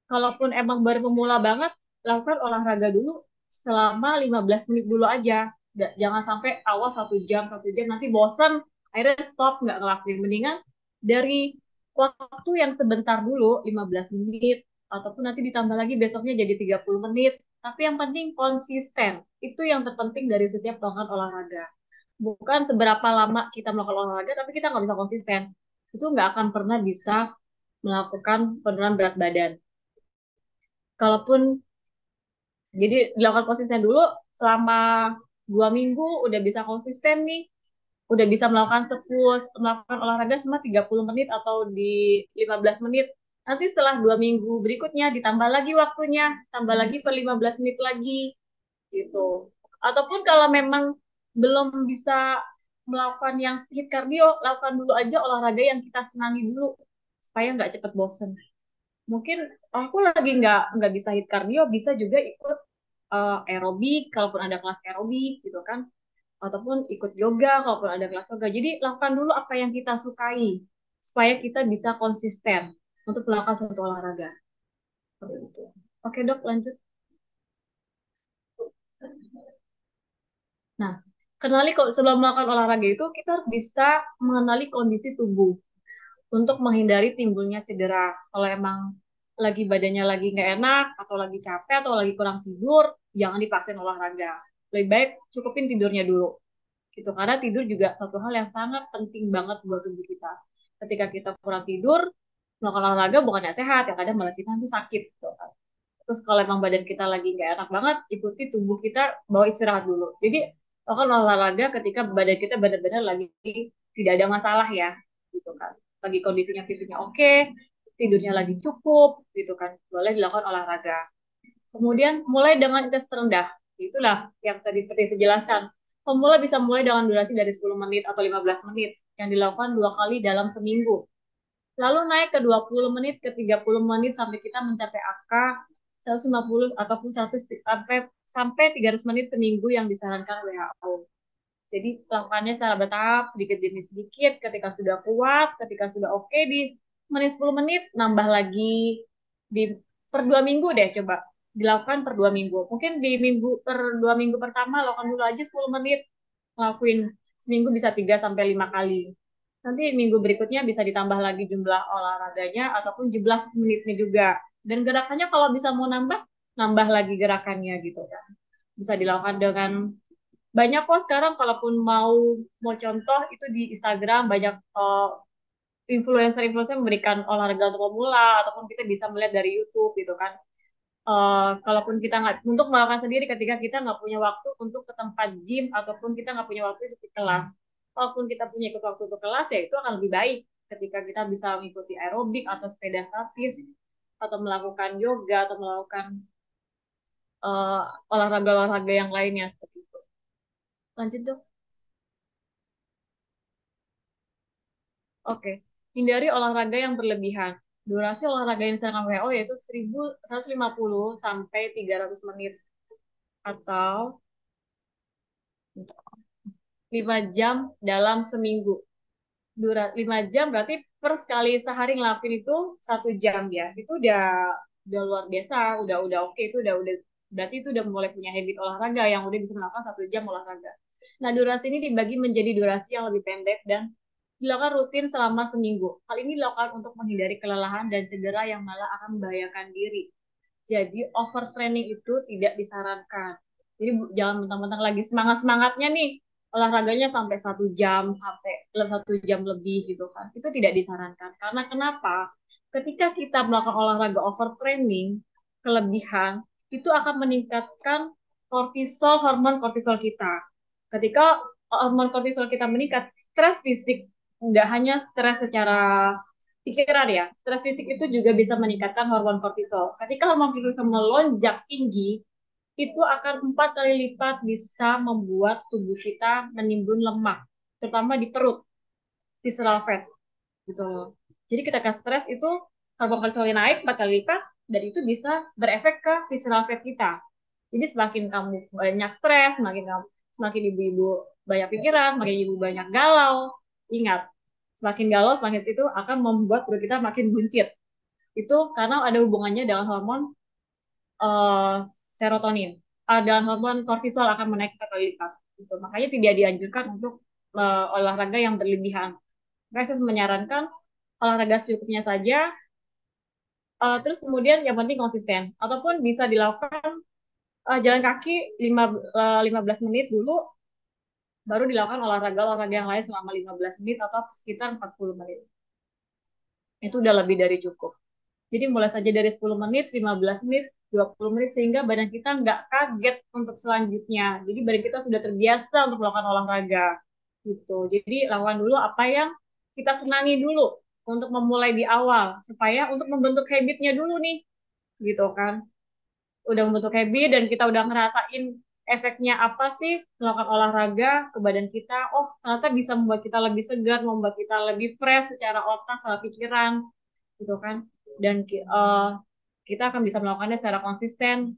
Speaker 2: Kalaupun emang baru pemula banget, lakukan olahraga dulu selama 15 menit dulu aja. Jangan sampai awal 1 jam, nanti bosan, akhirnya stop, nggak ngelakuin. Mendingan dari waktu yang sebentar dulu, 15 menit, ataupun nanti ditambah lagi besoknya jadi 30 menit. Tapi yang penting konsisten. Itu yang terpenting dari setiap melakukan olahraga. Bukan seberapa lama kita melakukan olahraga, tapi kita nggak bisa konsisten. Itu nggak akan pernah bisa melakukan penurunan berat badan. Kalaupun jadi dilakukan konsisten dulu selama 2 minggu udah bisa konsisten nih, udah bisa melakukan melakukan olahraga selama 30 menit atau di 15 menit. Nanti setelah 2 minggu berikutnya ditambah lagi waktunya, tambah lagi per 15 menit lagi gitu. Ataupun kalau memang belum bisa melakukan yang speed cardio, lakukan dulu aja olahraga yang kita senangi dulu supaya nggak cepet bosen. Mungkin aku lagi nggak bisa hit cardio, bisa juga ikut aerobik kalaupun ada kelas aerobik gitu kan, ataupun ikut yoga kalaupun ada kelas yoga. Jadi lakukan dulu apa yang kita sukai supaya kita bisa konsisten untuk melakukan suatu olahraga. Seperti itu. Oke dok, lanjut. Nah, sebelum melakukan olahraga itu kita harus bisa mengenali kondisi tubuh untuk menghindari timbulnya cedera. Kalau emang lagi badannya lagi nggak enak, atau lagi capek, atau lagi kurang tidur, jangan dipaksain olahraga. Lebih baik cukupin tidurnya dulu. Gitu. Karena tidur juga satu hal yang sangat penting banget buat tubuh kita. Ketika kita kurang tidur, melakukan olahraga bukannya sehat, yang kadang malah kita nanti sakit. Gitu kan. Terus kalau emang badan kita lagi nggak enak banget, ikuti tubuh kita bawa istirahat dulu. Jadi lakukan olahraga ketika badan kita benar-benar lagi tidak ada masalah ya, gitu kan. Lagi kondisinya fisiknya oke, tidurnya lagi cukup, gitu kan. Boleh dilakukan olahraga. Kemudian mulai dengan intensitas terendah. Itulah yang tadi seperti saya jelaskan. Pemula bisa mulai dengan durasi dari 10 menit atau 15 menit yang dilakukan 2 kali dalam seminggu. Lalu naik ke 20 menit, ke 30 menit sampai kita mencapai angka 150 ataupun 100 sampai 300 menit seminggu yang disarankan WHO. Jadi lakukannya secara bertahap, sedikit demi sedikit. Ketika sudah kuat, ketika sudah oke di menit 10 menit, nambah lagi di per 2 minggu deh coba. Dilakukan per 2 minggu. Mungkin di per 2 minggu pertama lakukan dulu aja 10 menit. Ngelakuin seminggu bisa 3 sampai 5 kali. Nanti minggu berikutnya bisa ditambah lagi jumlah olahraganya ataupun jumlah menitnya juga. Dan gerakannya kalau bisa mau nambah, nambah lagi gerakannya gitu kan. Bisa dilakukan dengan banyak kok sekarang kalaupun mau contoh itu di Instagram banyak influencer-influencer memberikan olahraga untuk pemula ataupun kita bisa melihat dari YouTube gitu kan. Kalaupun kita nggak untuk melakukan sendiri ketika kita nggak punya waktu untuk ke tempat gym ataupun kita nggak punya waktu untuk ke kelas. Walaupun kita punya ikut waktu untuk kelas ya itu akan lebih baik ketika kita bisa mengikuti aerobik atau sepeda statis atau melakukan yoga atau melakukan olahraga-olahraga yang lainnya seperti itu. Lanjut dong. Oke, hindari olahraga yang berlebihan. Durasi olahraga yang disarankan WHO yaitu 150 sampai 300 menit atau 5 jam dalam seminggu. 5 jam berarti per sekali sehari ngelakuin itu 1 jam ya. Itu udah luar biasa, udah oke, itu udah berarti itu udah mulai punya habit olahraga yang udah bisa melakukan 1 jam olahraga. Nah, durasi ini dibagi menjadi durasi yang lebih pendek dan dilakukan rutin selama seminggu. Hal ini dilakukan untuk menghindari kelelahan dan cedera yang malah akan membahayakan diri. Jadi overtraining itu tidak disarankan. Jadi jangan mentang-mentang lagi semangat-semangatnya nih olahraganya sampai 1 jam, sampai 1 jam lebih gitu kan. Itu tidak disarankan. Karena kenapa? Ketika kita melakukan olahraga overtraining, kelebihan, itu akan meningkatkan hormon kortisol kita. Ketika hormon kortisol kita meningkat, stres fisik nggak hanya stres secara pikiran ya, stres fisik itu juga bisa meningkatkan hormon kortisol. Ketika hormon kortisol melonjak tinggi, itu akan 4 kali lipat bisa membuat tubuh kita menimbun lemak, terutama di perut, visceral fat, gitu. Jadi ketika stres itu hormon kortisolnya naik 4 kali lipat, dan itu bisa berefek ke visceral fat kita. Jadi semakin kamu banyak stres, semakin ibu-ibu banyak pikiran, makin ibu banyak galau. Ingat, semakin galau, semakin itu akan membuat perut kita makin buncit. Itu karena ada hubungannya dengan hormon eh, serotonin. Dan hormon kortisol akan menaik kali lipat. Gitu. Makanya tidak dianjurkan untuk olahraga yang berlebihan. Saya menyarankan olahraga secukupnya saja, terus kemudian yang penting konsisten. Ataupun bisa dilakukan jalan kaki 15 menit dulu, baru dilakukan olahraga-olahraga yang lain selama 15 menit atau sekitar 40 menit. Itu udah lebih dari cukup. Jadi mulai saja dari 10 menit, 15 menit, 20 menit, sehingga badan kita nggak kaget untuk selanjutnya. Jadi badan kita sudah terbiasa untuk melakukan olahraga. Gitu. Jadi lakukan dulu apa yang kita senangi dulu untuk memulai di awal. Supaya untuk membentuk habitnya dulu nih. Gitu kan. Udah membentuk habit dan kita udah ngerasain efeknya apa sih melakukan olahraga ke badan kita. Oh, ternyata bisa membuat kita lebih segar, membuat kita lebih fresh secara otak, secara pikiran, gitu kan. Dan kita akan bisa melakukannya secara konsisten.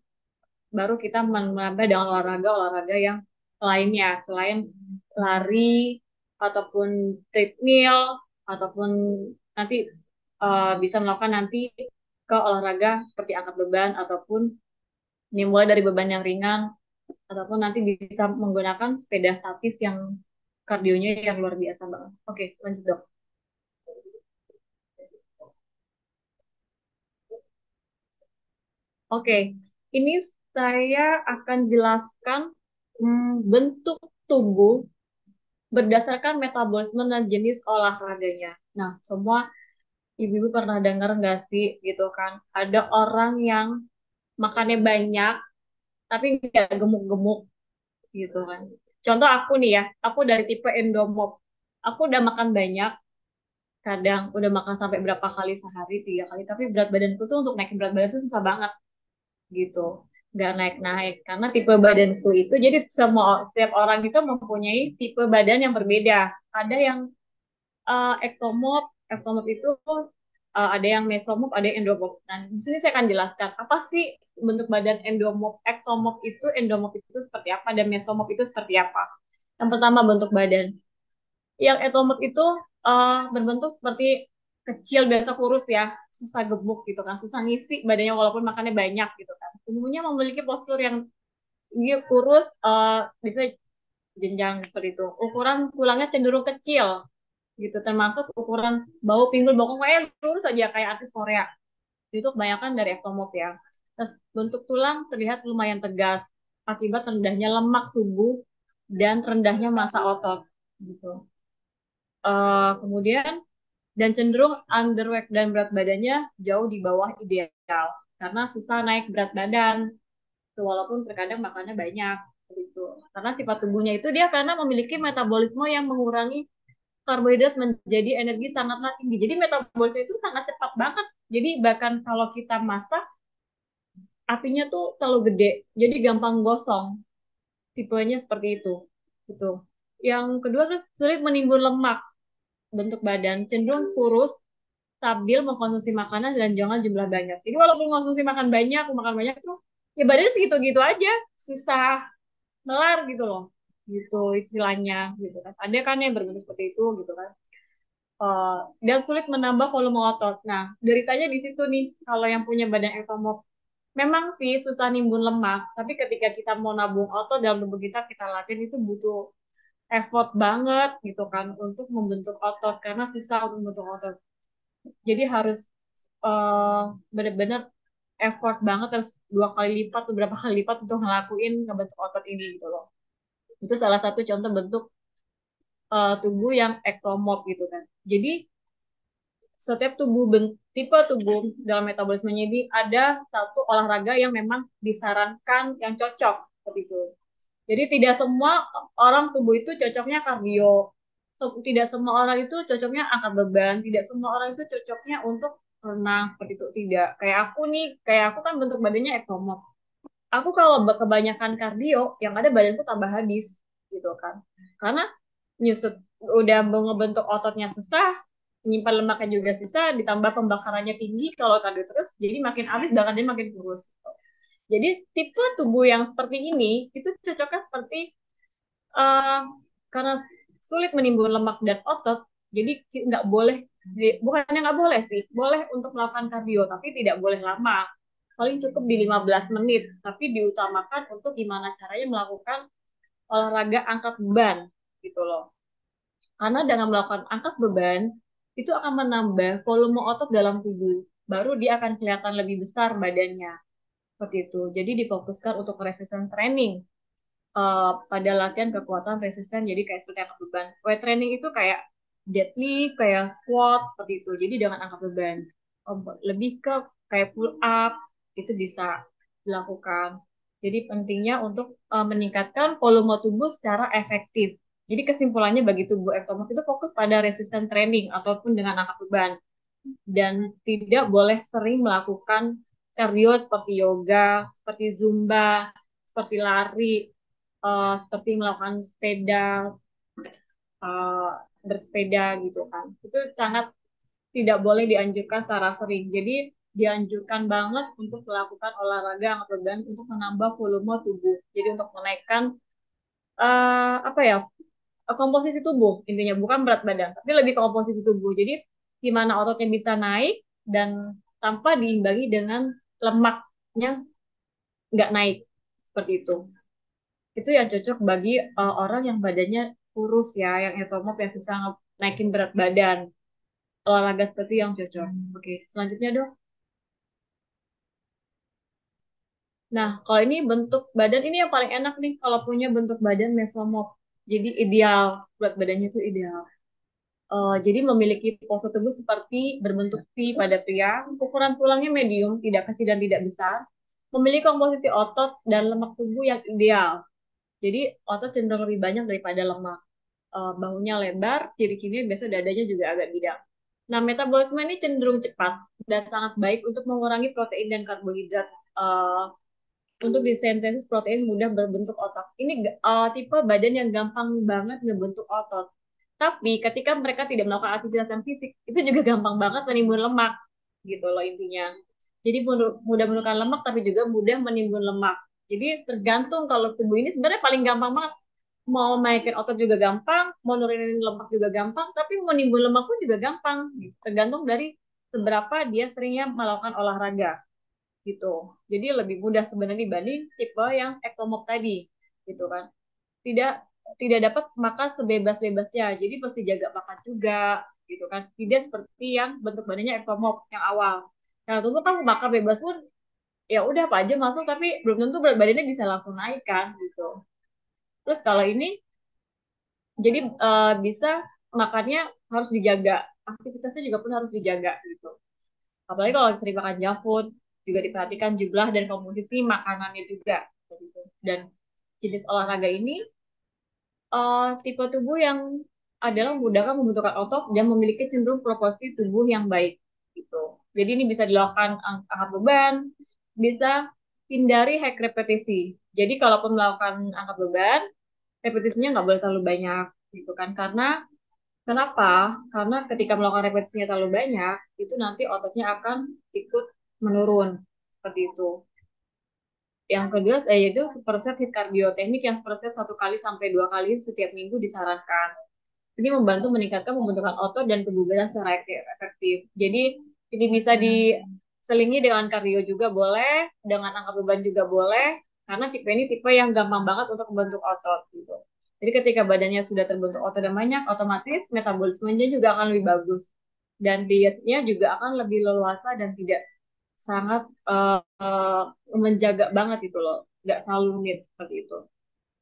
Speaker 2: Baru kita menambah dengan olahraga-olahraga yang lainnya selain lari ataupun treadmill ataupun nanti bisa melakukan nanti ke olahraga seperti angkat beban ataupun dimulai dari beban yang ringan ataupun nanti bisa menggunakan sepeda statis yang kardionya yang luar biasa banget. Oke, lanjut dok. Oke, ini saya akan jelaskan bentuk tubuh berdasarkan metabolisme dan jenis olahraganya. Nah, semua ibu-ibu pernah dengar nggak sih gitu kan? Ada orang yang makannya banyak tapi nggak gemuk-gemuk gitu kan. Contoh aku nih ya, aku dari tipe endomorph. Aku udah makan banyak, kadang udah makan sampai berapa kali sehari, 3 kali, tapi berat badanku tuh untuk naik berat badan tuh susah banget gitu. Nggak naik-naik karena tipe badanku itu, jadi semua setiap orang itu mempunyai tipe badan yang berbeda. Ada yang ektomorph, ektomorph itu ada yang mesomorph, ada yang endomorph. Nah, di sini saya akan jelaskan apa sih bentuk badan endomorph, ektomorph itu, endomorph itu seperti apa, dan mesomorph itu seperti apa. Yang pertama bentuk badan. Yang ektomorph itu berbentuk seperti kecil, biasa kurus ya, susah gemuk gitu kan, susah ngisi badannya walaupun makannya banyak gitu kan. Umumnya memiliki postur yang dia kurus, bisa jenjang seperti itu. Ukuran tulangnya cenderung kecil gitu, termasuk ukuran bau pinggul bokong kayak lurus aja kayak artis Korea. Itu kebanyakan dari ektomorph ya. Terus bentuk tulang terlihat lumayan tegas akibat rendahnya lemak tubuh dan rendahnya massa otot gitu. Kemudian dan cenderung underweight dan berat badannya jauh di bawah ideal karena susah naik berat badan. Tuh, walaupun terkadang makannya banyak gitu. Karena sifat tubuhnya itu dia karena memiliki metabolisme yang mengurangi karbohidrat menjadi energi sangatlah tinggi. Jadi metabolisme itu sangat cepat banget. Jadi bahkan kalau kita masak, apinya tuh terlalu gede. Jadi gampang gosong. Tipenya seperti itu. Gitu. Yang kedua terus sulit menimbun lemak. Bentuk badan cenderung kurus, stabil mengkonsumsi makanan dan jangan jumlah banyak. Jadi walaupun mengkonsumsi makan banyak tuh, ya badannya segitu-gitu aja. Susah melar gitu loh. Gitu istilahnya gitu kan. Ada kan yang berbentuk seperti itu gitu kan. Dan sulit menambah volume otot. Nah, deritanya di situ nih, kalau yang punya badan ektomorf, memang sih susah nimbun lemak, tapi ketika kita mau nabung otot dalam tubuh kita, kita latihan itu butuh effort banget gitu kan untuk membentuk otot karena susah untuk membentuk otot. Jadi harus benar-benar effort banget, harus 2 kali lipat, beberapa kali lipat untuk ngelakuin ngebentuk otot ini gitu loh. Itu salah satu contoh bentuk tubuh yang ektomorf gitu kan. Jadi setiap tipe tubuh dalam metabolismenya ini ada satu olahraga yang memang disarankan yang cocok seperti itu. Jadi tidak semua orang tubuh itu cocoknya kardio. Tidak semua orang itu cocoknya angkat beban, tidak semua orang itu cocoknya untuk renang seperti itu, tidak. Kayak aku nih, kayak aku kan bentuk badannya ektomorf. Aku kalau kebanyakan kardio, yang ada badanku tambah habis gitu kan. Karena nyusut udah ngebentuk ototnya susah, menyimpan lemaknya juga susah, ditambah pembakarannya tinggi kalau kardio terus, jadi makin habis bahkan dia makin kurus. Jadi tipe tubuh yang seperti ini itu cocoknya seperti uh, karena sulit menimbun lemak dan otot, jadi nggak boleh, bukannya nggak boleh sih, boleh untuk melakukan kardio, tapi tidak boleh lama. Paling cukup di 15 menit, tapi diutamakan untuk gimana caranya melakukan olahraga angkat beban gitu loh. Karena dengan melakukan angkat beban, itu akan menambah volume otot dalam tubuh. Baru dia akan kelihatan lebih besar badannya. Seperti itu. Jadi difokuskan untuk resistance training pada latihan kekuatan resisten. Jadi kayak seperti angkat beban. Weight training itu kayak deadlift, kayak squat seperti itu. Jadi dengan angkat beban. Lebih ke kayak pull up itu bisa dilakukan. Jadi pentingnya untuk meningkatkan volume tubuh secara efektif. Jadi kesimpulannya bagi tubuh ektomorf itu fokus pada resisten training ataupun dengan angkat beban dan tidak boleh sering melakukan cardio seperti yoga, seperti zumba, seperti lari, seperti melakukan sepeda, uh, bersepeda gitu kan. Itu sangat tidak boleh dianjurkan secara sering. Jadi dianjurkan banget untuk melakukan olahraga angkat beban untuk menambah volume tubuh. Jadi untuk menaikkan apa ya, komposisi tubuh intinya, bukan berat badan, tapi lebih ke komposisi tubuh. Jadi gimana ototnya bisa naik dan tanpa diimbangi dengan lemaknya nggak naik seperti itu. Itu yang cocok bagi orang yang badannya kurus ya, yang etomorf, yang susah naikin berat badan. Olahraga seperti itu yang cocok. Oke, selanjutnya dong. Nah, kalau ini bentuk badan ini yang paling enak nih kalau punya bentuk badan mesomorf. Jadi ideal, berat badannya itu ideal. Jadi memiliki pose tubuh seperti berbentuk V pada pria, ukuran tulangnya medium, tidak kecil dan tidak besar, memiliki komposisi otot dan lemak tubuh yang ideal. Jadi otot cenderung lebih banyak daripada lemak. Bahunya lebar, ciri-cirinya biasa dadanya juga agak bidang. Nah, metabolisme ini cenderung cepat dan sangat baik untuk mengurangi protein dan karbohidrat. Untuk disintesis protein mudah berbentuk otot. Ini tipe badan yang gampang banget ngebentuk otot. Tapi ketika mereka tidak melakukan aktivitas yang fisik, itu juga gampang banget menimbun lemak, gitu loh intinya. Jadi mudah menurunkan lemak, tapi juga mudah menimbun lemak. Jadi tergantung, kalau tubuh ini sebenarnya paling gampang banget. Mau naikin otot juga gampang, mau nurunin lemak juga gampang, tapi mau nimbun lemak pun juga gampang. Tergantung dari seberapa dia seringnya melakukan olahraga gitu. Jadi lebih mudah sebenarnya dibanding tipe yang ektomorf tadi, gitu kan. Tidak tidak dapat makan sebebas-bebasnya, jadi pasti jaga makan juga, gitu kan. Tidak seperti yang bentuk badannya ektomorf yang awal. Yang dulu kan makan bebas pun ya udah apa aja masuk, tapi belum tentu berat badannya bisa langsung naik kan, gitu. Terus kalau ini jadi bisa makannya harus dijaga, aktivitasnya juga pun harus dijaga gitu. Apalagi kalau sering makan junk food, juga diperhatikan jumlah dan komposisi makanannya juga. Gitu. Dan jenis olahraga ini tipe tubuh yang adalah memudahkan pembentukan otot dan memiliki cenderung proporsi tubuh yang baik. Gitu. Jadi ini bisa dilakukan angkat beban, bisa hindari high repetisi. Jadi kalaupun melakukan angkat beban, repetisinya nggak boleh terlalu banyak, gitu kan? Karena kenapa? Karena ketika melakukan repetisinya terlalu banyak, itu nanti ototnya akan ikut menurun. Seperti itu. Yang kedua, yaitu superset hit cardio. Teknik yang superset 1 kali sampai 2 kali setiap minggu disarankan. Ini membantu meningkatkan pembentukan otot dan kebugaran secara efektif. Jadi, ini bisa diselingi dengan cardio juga boleh, dengan angkat beban juga boleh, karena tipe ini tipe yang gampang banget untuk membentuk otot. Gitu. Jadi ketika badannya sudah terbentuk otot dan banyak, otomatis metabolismenya juga akan lebih bagus. Dan dietnya juga akan lebih leluasa dan tidak sangat menjaga banget itu loh. Nggak selalu rumit seperti itu.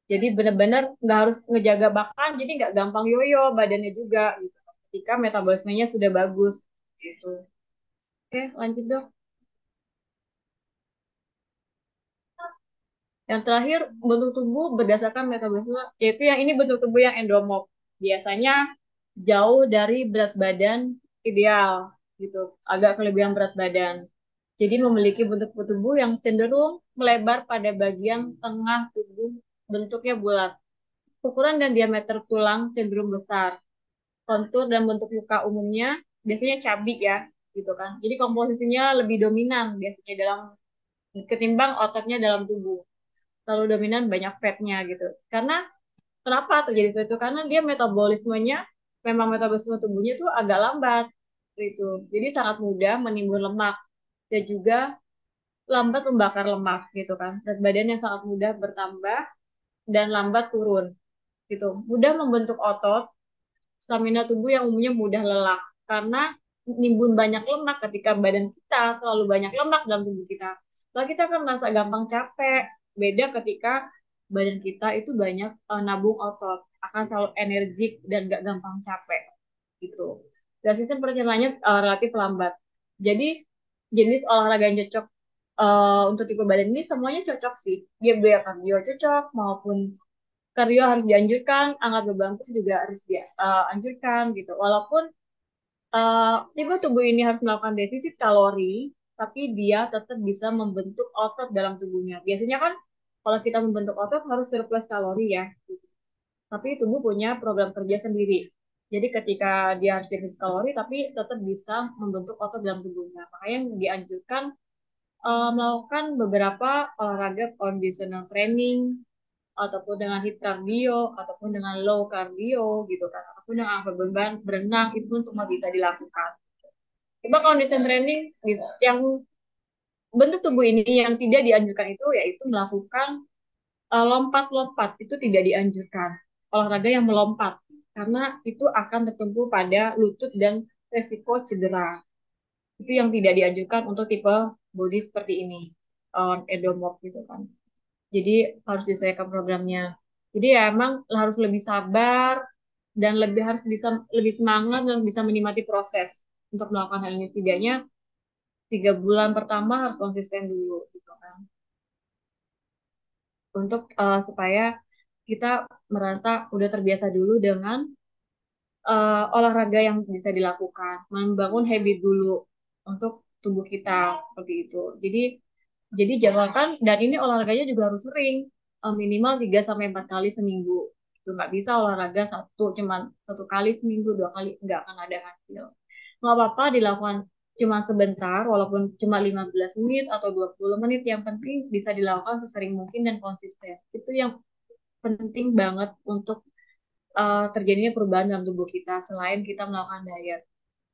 Speaker 2: Jadi benar-benar nggak harus ngejaga makan, jadi nggak gampang yoyo badannya juga. Gitu. Ketika metabolismenya sudah bagus. Gitu. Oke, lanjut dong. Yang terakhir, bentuk tubuh berdasarkan metabolisme, yaitu yang ini bentuk tubuh yang endomorf. Biasanya jauh dari berat badan ideal, gitu. Agak kelebihan berat badan. Jadi memiliki bentuk tubuh yang cenderung melebar pada bagian tengah tubuh, bentuknya bulat. Ukuran dan diameter tulang cenderung besar. Kontur dan bentuk muka umumnya biasanya cabi ya, gitu kan. Jadi komposisinya lebih dominan biasanya dalam ketimbang ototnya dalam tubuh. Terlalu dominan banyak fatnya gitu. Karena Kenapa terjadi seperti itu? Karena dia metabolismenya, memang metabolisme tubuhnya itu agak lambat gitu. Jadi sangat mudah menimbun lemak dan juga lambat membakar lemak gitu kan. Berat badan yang sangat mudah bertambah dan lambat turun gitu. Mudah membentuk otot, stamina tubuh yang umumnya mudah lelah karena nimbun banyak lemak ketika badan kita terlalu banyak lemak dalam tubuh kita. Lalu kita akan merasa gampang capek. Beda ketika badan kita itu banyak nabung otot, akan selalu energik dan gak gampang capek gitu. Dan sistem pencernaannya relatif lambat. Jadi jenis olahraga yang cocok untuk tipe badan ini semuanya cocok sih. Dia kardio cocok maupun kardio harus dianjurkan, angkat beban pun juga harus dianjurkan gitu. Walaupun tipe tubuh ini harus melakukan defisit kalori, tapi dia tetap bisa membentuk otot dalam tubuhnya. Biasanya kan kalau kita membentuk otot harus surplus kalori ya. Tapi tubuh punya program kerja sendiri. Jadi ketika dia harus defisit kalori, tapi tetap bisa membentuk otot dalam tubuhnya. Makanya yang dianjurkan melakukan beberapa olahraga conditional training ataupun dengan hit cardio ataupun dengan low cardio gitu kan ataupun dengan angkat beban berenang itu pun semua bisa dilakukan. Coba condition training yang bentuk tubuh ini yang tidak dianjurkan itu yaitu melakukan lompat-lompat itu tidak dianjurkan. Olahraga yang melompat karena itu akan tertumpu pada lutut dan resiko cedera. Itu yang tidak dianjurkan untuk tipe body seperti ini, endomorph gitu kan. Jadi harus disesuaikan programnya. Jadi ya emang harus lebih sabar dan harus bisa lebih semangat dan bisa menikmati proses untuk melakukan hal ini. Setidaknya 3 bulan pertama harus konsisten dulu gitu kan. Untuk supaya kita merasa udah terbiasa dulu dengan olahraga yang bisa dilakukan, membangun habit dulu untuk tubuh kita seperti itu. Jadi jadwalkan dan ini olahraganya juga harus sering, minimal 3 sampai 4 kali seminggu. Itu nggak bisa olahraga cuman 1 kali seminggu, 2 kali nggak akan ada hasil. Nggak apa-apa dilakukan cuma sebentar, walaupun cuma 15 menit atau 20 menit, yang penting bisa dilakukan sesering mungkin dan konsisten. Itu yang penting banget untuk terjadinya perubahan dalam tubuh kita selain kita melakukan diet.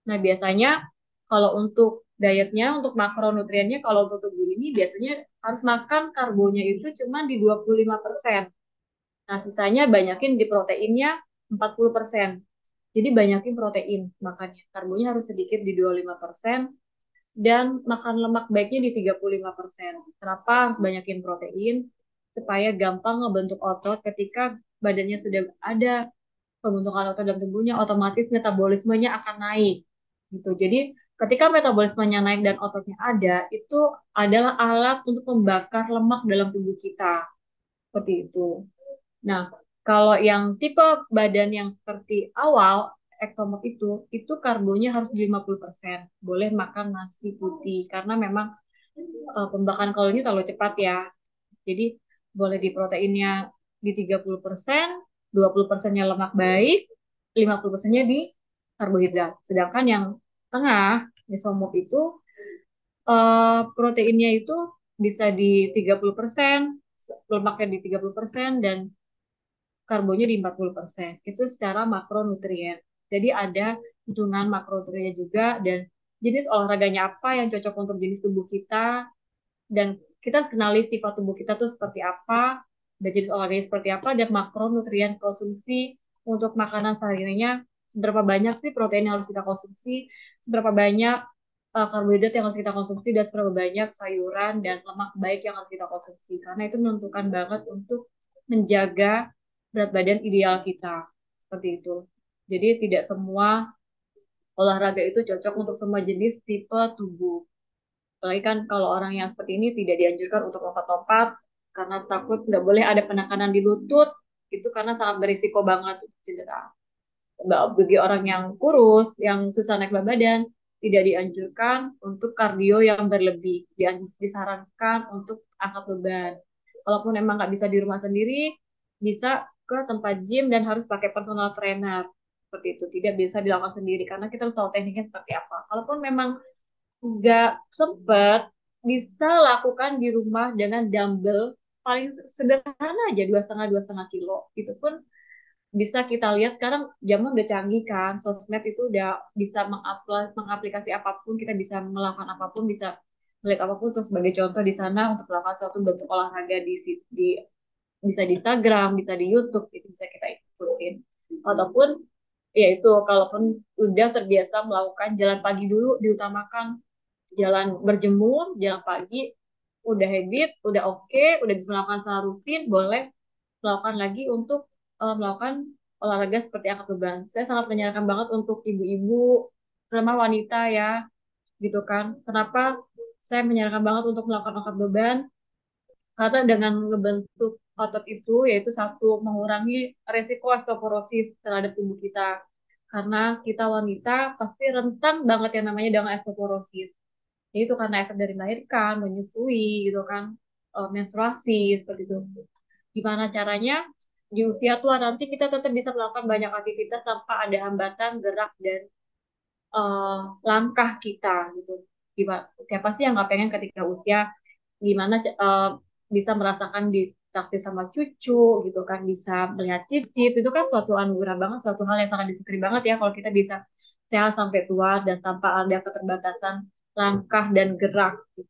Speaker 2: Nah, biasanya kalau untuk dietnya, untuk makronutriennya, kalau untuk tubuh ini biasanya harus makan karbonya itu cuma di 25%. Nah, sisanya banyakin di proteinnya 40%. Jadi banyakin protein makannya. Karbonya harus sedikit di 25% dan makan lemak baiknya di 35%. Kenapa harus banyakin protein? Supaya gampang ngebentuk otot ketika badannya sudah ada pembentukan otot dalam tubuhnya, otomatis metabolismenya akan naik gitu. Jadi ketika metabolismenya naik dan ototnya ada, itu adalah alat untuk membakar lemak dalam tubuh kita. Seperti itu. Nah, kalau yang tipe badan yang seperti awal, ektomorf itu karbonya harus di 50%. Boleh makan nasi putih karena memang pembakaran kalorinya terlalu cepat ya. Jadi boleh di proteinnya di 30%, 20%-nya lemak baik, 50%-nya di karbohidrat. Sedangkan yang tengah, mesomorf itu proteinnya itu bisa di 30%, lemaknya di 30% dan karbonya di 40%. Itu secara makronutrien. Jadi ada hitungan makronutrien juga dan jenis olahraganya apa yang cocok untuk jenis tubuh kita dan kita harus kenali sifat tubuh kita tuh seperti apa dan jenis olahraganya seperti apa dan makronutrien konsumsi untuk makanan sehari-harinya seberapa banyak sih protein yang harus kita konsumsi, seberapa banyak karbohidrat yang harus kita konsumsi dan seberapa banyak sayuran dan lemak baik yang harus kita konsumsi karena itu menentukan banget untuk menjaga berat badan ideal kita seperti itu. Jadi tidak semua olahraga itu cocok untuk semua jenis tipe tubuh. Apalagi kan kalau orang yang seperti ini tidak dianjurkan untuk lompat-lompat karena takut nggak boleh ada penekanan di lutut, itu karena sangat berisiko banget cedera. Bagi orang yang kurus, yang susah naik berat badan, tidak dianjurkan untuk kardio yang berlebih. Disarankan untuk angkat beban. Walaupun emang nggak bisa di rumah sendiri, bisa ke tempat gym dan harus pakai personal trainer. Seperti itu. Tidak bisa dilakukan sendiri karena kita harus tahu tekniknya seperti apa. Kalaupun memang nggak sempet, bisa lakukan di rumah dengan dumbbell paling sederhana aja 2,5 kilo. Itu pun bisa kita lihat sekarang zaman udah canggih kan, sosmed itu udah bisa mengaplikasi apapun, kita bisa melakukan apapun, bisa melihat apapun. Terus sebagai contoh di sana untuk melakukan suatu bentuk olahraga di bisa di Instagram, bisa di YouTube, itu bisa kita ikutin. Ataupun ya itu, kalaupun udah terbiasa melakukan jalan pagi dulu, diutamakan jalan berjemur, jalan pagi, udah habit, udah oke, udah bisa melakukan secara rutin, boleh melakukan lagi untuk melakukan olahraga seperti angkat beban. Saya sangat menyarankan banget untuk ibu-ibu, terutama wanita ya, gitu kan. Kenapa saya menyarankan banget untuk melakukan angkat beban? Karena dengan membentuk otot itu, yaitu satu, mengurangi resiko osteoporosis terhadap tubuh kita. Karena kita wanita pasti rentan banget yang namanya dengan osteoporosis. Itu karena efek dari melahirkan, menyusui, gitu kan, menstruasi, seperti itu. Gimana caranya? Di usia tua nanti kita tetap bisa melakukan banyak aktivitas tanpa ada hambatan gerak dan langkah kita, gitu. Gimana? Siapa sih yang nggak pengen ketika usia gimana bisa merasakan ditraktir sama cucu gitu kan, bisa melihat cicit, itu kan suatu anugerah banget, suatu hal yang sangat disyukuri banget ya kalau kita bisa sehat sampai tua dan tanpa ada keterbatasan langkah dan gerak gitu.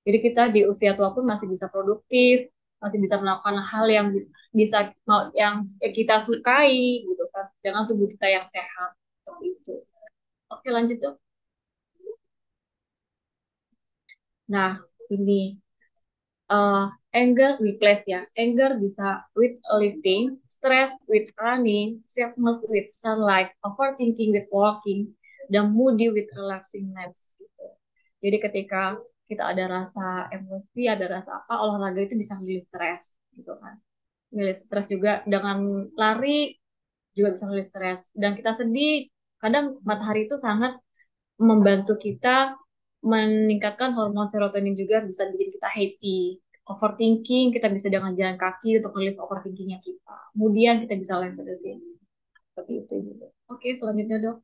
Speaker 2: Jadi kita di usia tua pun masih bisa produktif, masih bisa melakukan hal yang bisa yang kita sukai gitu kan, dengan tubuh kita yang sehat seperti itu. Oke, lanjut dong. Nah, ini uh, anger replace ya. Anger bisa with lifting, stress with running, sadness with sunlight, overthinking with walking, dan moody with relaxing naps gitu. Jadi ketika kita ada rasa emosi, ada rasa apa, olahraga itu bisa rilis stres gitu kan. Rilis stres juga dengan lari juga bisa rilis stres. Dan kita sedih, kadang matahari itu sangat membantu kita meningkatkan hormon serotonin, juga bisa bikin kita happy. Overthinking, kita bisa dengan jalan kaki untuk rilis overthinkingnya kita. Kemudian kita bisa lain seperti itu juga. Oke, selanjutnya dok.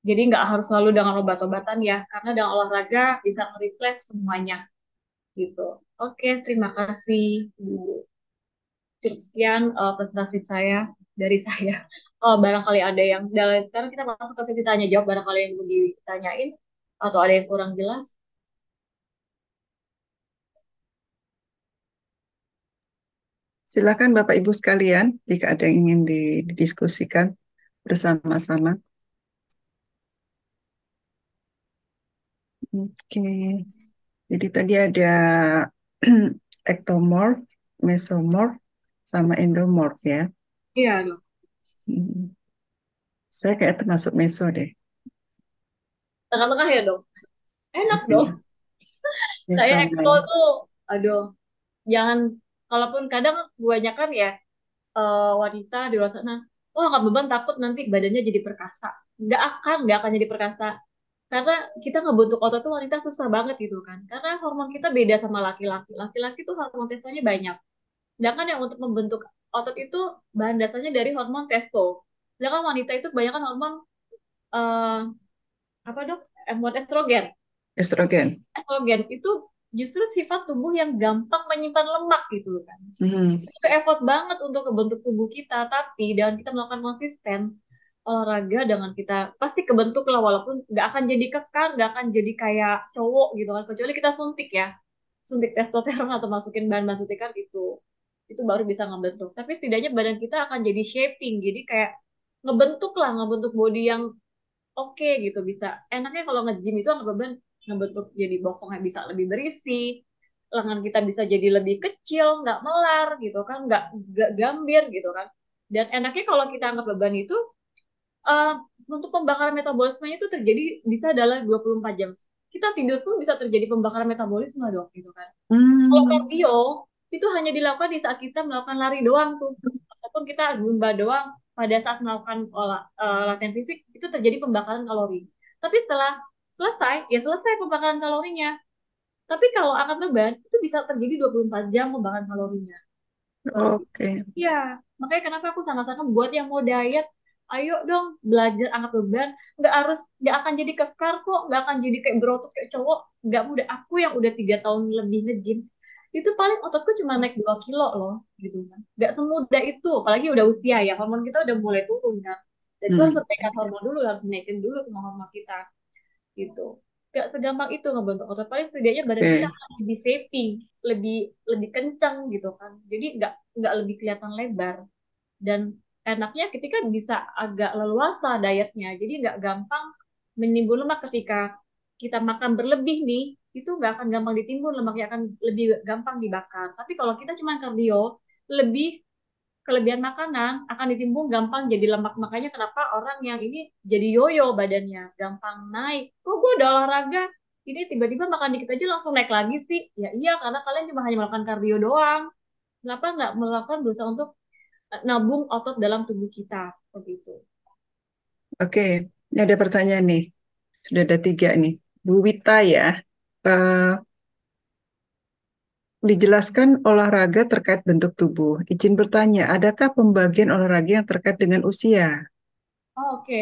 Speaker 2: Jadi nggak harus selalu dengan obat-obatan ya, karena dengan olahraga bisa nge-replace semuanya gitu. Oke, terima kasih Bu. Cukup sekian presentasi saya dari saya. Oh, barangkali ada yang sekarang kita masuk ke sesi tanya jawab, barangkali yang mau ditanyain atau ada yang kurang jelas.
Speaker 1: Silakan Bapak Ibu sekalian, jika ada yang ingin didiskusikan bersama-sama. Oke, jadi tadi ada ectomorph, mesomorph, sama endomorph ya.
Speaker 2: Iya dong.
Speaker 1: Saya kayak termasuk meso deh.
Speaker 2: Tengah-tengah ya dong. Enak dong. Saya ekso tuh, aduh, jangan, kalaupun kadang kebanyakan ya wanita di luar sana, oh nggak beban, takut nanti badannya jadi perkasa. Nggak akan jadi perkasa. Karena kita ngebentuk otot tuh wanita susah banget gitu kan. Karena hormon kita beda sama laki-laki. Laki-laki tuh hormon testosteronnya banyak. Sedangkan yang untuk membentuk otot itu bahan dasarnya dari hormon testo. Sedangkan wanita itu kebanyakan hormon eh, apa dok? Hormon estrogen.
Speaker 1: Estrogen.
Speaker 2: Estrogen itu justru sifat tubuh yang gampang menyimpan lemak gitu kan. Itu effort banget untuk membentuk tubuh kita, tapi dengan kita melakukan konsisten olahraga, dengan kita pasti kebentuk lah, walaupun nggak akan jadi kekar, nggak akan jadi kayak cowok gitu kan, kecuali kita suntik ya, suntik testosteron atau masukin bahan suntikan, itu baru bisa ngebentuk. Tapi setidaknya badan kita akan jadi shaping, jadi kayak ngebentuk lah, ngebentuk body yang oke gitu. Bisa enaknya kalau nge-gym itu nggak beban, ngebentuk jadi bokongnya bisa lebih berisi, lengan kita bisa jadi lebih kecil, nggak melar gitu kan, nggak gambir gitu kan. Dan enaknya kalau kita angkat beban itu uh, untuk pembakaran metabolismenya itu terjadi bisa dalam 24 jam. Kita tidur pun bisa terjadi pembakaran metabolisme dok gitu kan. Kalau kardio itu hanya dilakukan di saat kita melakukan lari doang tuh, ataupun kita zumba doang. Pada saat melakukan latihan fisik itu terjadi pembakaran kalori. Tapi setelah selesai, ya selesai pembakaran kalorinya. Tapi kalau angkat beban itu bisa terjadi 24 jam pembakaran kalorinya.
Speaker 1: Oke.
Speaker 2: Iya, makanya kenapa aku sama-sama buat yang mau diet, ayo dong belajar angkat beban. Nggak akan jadi kekar kok, nggak akan jadi kayak berotot kayak cowok. Nggak mudah. Aku yang udah 3 tahun lebih nge-gym, itu paling ototku cuma naik 2 kilo loh gitu kan. Nggak semudah itu, apalagi udah usia ya, hormon kita udah mulai turun kan. Dan itu harus
Speaker 1: Hmm.
Speaker 2: menaikkan hormon dulu, harus naikin dulu semua hormon kita gitu. Nggak segampang itu ngebentuk otot, paling setidaknya badan kita
Speaker 1: Oke.
Speaker 2: akan lebih shaping, lebih lebih kencang gitu kan. Jadi nggak lebih kelihatan lebar. Dan enaknya ketika bisa agak leluasa dietnya, jadi nggak gampang menimbun lemak ketika kita makan berlebih nih, itu nggak akan gampang ditimbun, lemaknya akan lebih gampang dibakar. Tapi kalau kita cuma kardio, lebih kelebihan makanan akan ditimbun gampang jadi lemak. Makanya kenapa orang yang ini jadi yoyo badannya, gampang naik. Kok gue udah olahraga, ini tiba-tiba makan dikit aja langsung naik lagi sih? Ya iya, karena kalian cuma hanya melakukan kardio doang. Kenapa nggak melakukan berusaha untuk nabung otot dalam tubuh kita seperti itu.
Speaker 1: Oke, ini ada pertanyaan nih. Sudah ada 3 nih. Bu Wita ya, eh, dijelaskan olahraga terkait bentuk tubuh. Izin bertanya, adakah pembagian olahraga yang terkait dengan usia?
Speaker 2: Oh, oke.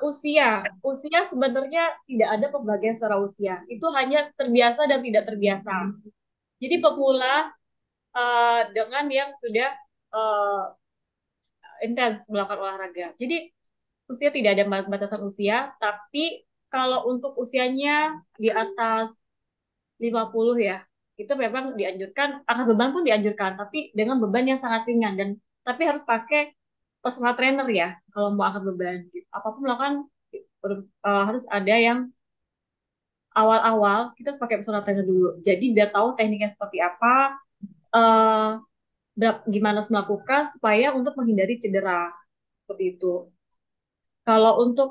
Speaker 2: Usia, usia sebenarnya tidak ada pembagian secara usia. Itu hanya terbiasa dan tidak terbiasa. Jadi pemula dengan yang sudah uh, intens melakukan olahraga. Jadi usia tidak ada batasan usia, tapi kalau untuk usianya di atas 50 ya, itu memang dianjurkan, angkat beban pun dianjurkan, tapi dengan beban yang sangat ringan dan tapi harus pakai personal trainer ya kalau mau angkat beban. Gitu. Apapun melakukan harus ada yang awal-awal kita harus pakai personal trainer dulu. Jadi biar tahu tekniknya seperti apa, eh, gimana harus melakukan supaya untuk menghindari cedera seperti itu. Kalau untuk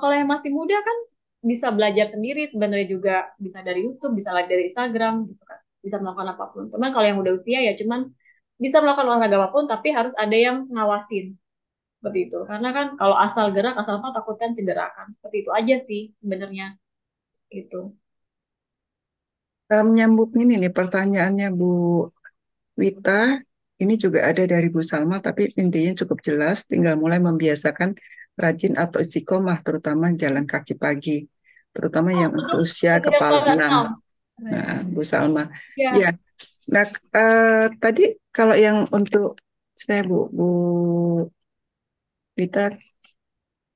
Speaker 2: kalau yang masih muda kan bisa belajar sendiri sebenarnya juga bisa dari YouTube, bisa lihat dari Instagram gitu kan. Bisa melakukan apapun. Cuman kalau yang udah usia ya cuman bisa melakukan olahraga apapun tapi harus ada yang ngawasin seperti itu. Karena kan kalau asal gerak asal apa takut kan cedera kan. Seperti itu aja sih sebenarnya itu.
Speaker 1: Menyambung ini nih pertanyaannya Bu Wita, ini juga ada dari Bu Salma, tapi intinya cukup jelas, tinggal mulai membiasakan rajin atau istiqomah, terutama jalan kaki pagi, terutama
Speaker 2: Oh,
Speaker 1: yang untuk
Speaker 2: betul.
Speaker 1: usia
Speaker 2: Lagi
Speaker 1: kepala
Speaker 2: kelas
Speaker 1: 6.
Speaker 2: 6.
Speaker 1: Nah, Bu Salma. Ya,
Speaker 2: Ya,
Speaker 1: nah tadi kalau yang untuk saya Bu Wita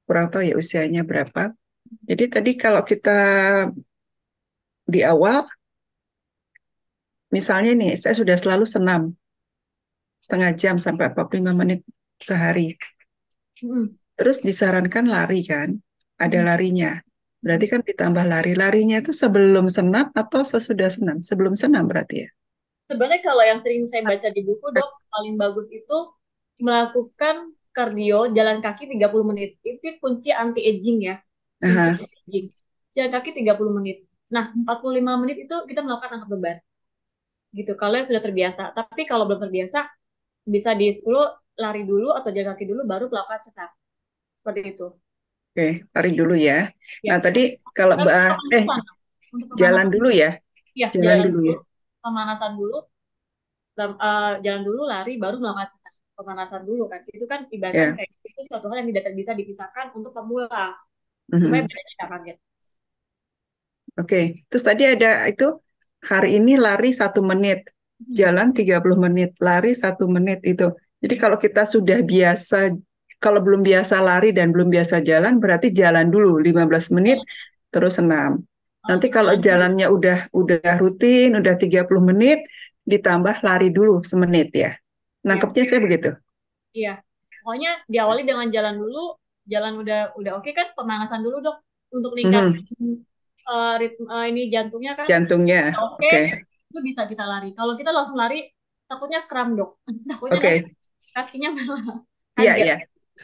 Speaker 1: kurang tahu ya usianya berapa. Jadi tadi kalau kita di awal, misalnya nih, saya sudah selalu senam setengah jam sampai 45 menit sehari.
Speaker 2: mm,
Speaker 1: Terus disarankan lari kan, ada
Speaker 2: mm,
Speaker 1: larinya. Berarti
Speaker 2: mm.
Speaker 1: kan ditambah lari. Larinya itu sebelum senam atau sesudah senam? Sebelum senam berarti ya?
Speaker 2: Sebenarnya kalau yang sering saya baca di buku, dok, paling bagus itu melakukan kardio jalan kaki 30 menit. Itu kunci anti-aging ya. Kunci
Speaker 1: Aha,
Speaker 2: anti-aging. Jalan kaki 30 menit. Nah, 45 menit itu kita melakukan angkat beban. Gitu, kalau yang sudah terbiasa. Tapi kalau belum terbiasa, bisa di 10 lari dulu atau jalan kaki dulu, baru melakukan sekat. Seperti itu.
Speaker 1: oke, lari dulu ya. Nah,
Speaker 2: Ya.
Speaker 1: tadi kalau
Speaker 2: Tapi pemanasan. Untuk
Speaker 1: jalan
Speaker 2: pemanasan.
Speaker 1: dulu ya,
Speaker 2: Ya,
Speaker 1: jalan
Speaker 2: jalan
Speaker 1: dulu
Speaker 2: dulu.
Speaker 1: ya.
Speaker 2: Pemanasan dulu jalan dulu lari baru melakukan pemanasan dulu kan itu kan ibaratkan
Speaker 1: Ya,
Speaker 2: kayak itu suatu hal yang tidak bisa dipisahkan untuk pemula supaya
Speaker 1: mhm.
Speaker 2: badannya tidak kaget.
Speaker 1: Oke. Terus tadi ada itu hari ini lari 1 menit,
Speaker 2: Hmm.
Speaker 1: jalan 30 menit, lari 1 menit itu. Jadi kalau kita sudah biasa, kalau belum biasa lari dan belum biasa jalan, berarti jalan dulu 15 menit, terus senam. Nanti kalau
Speaker 2: Jalan dulu
Speaker 1: jalannya udah rutin, udah 30 menit, ditambah lari dulu 1 menit ya.
Speaker 2: ya
Speaker 1: Nangkepnya saya begitu.
Speaker 2: iya pokoknya diawali dengan jalan dulu jalan udah oke kan pemanasan dulu dok untuk
Speaker 1: Mhm.
Speaker 2: ningkatin ritme ini jantungnya kan
Speaker 1: Jantungnya,
Speaker 2: oke
Speaker 1: oke.
Speaker 2: itu bisa kita lari kalau kita langsung lari takutnya kram dok takutnya nanti
Speaker 1: Oke.
Speaker 2: kakinya malah
Speaker 1: Iya,
Speaker 2: kaget
Speaker 1: iya.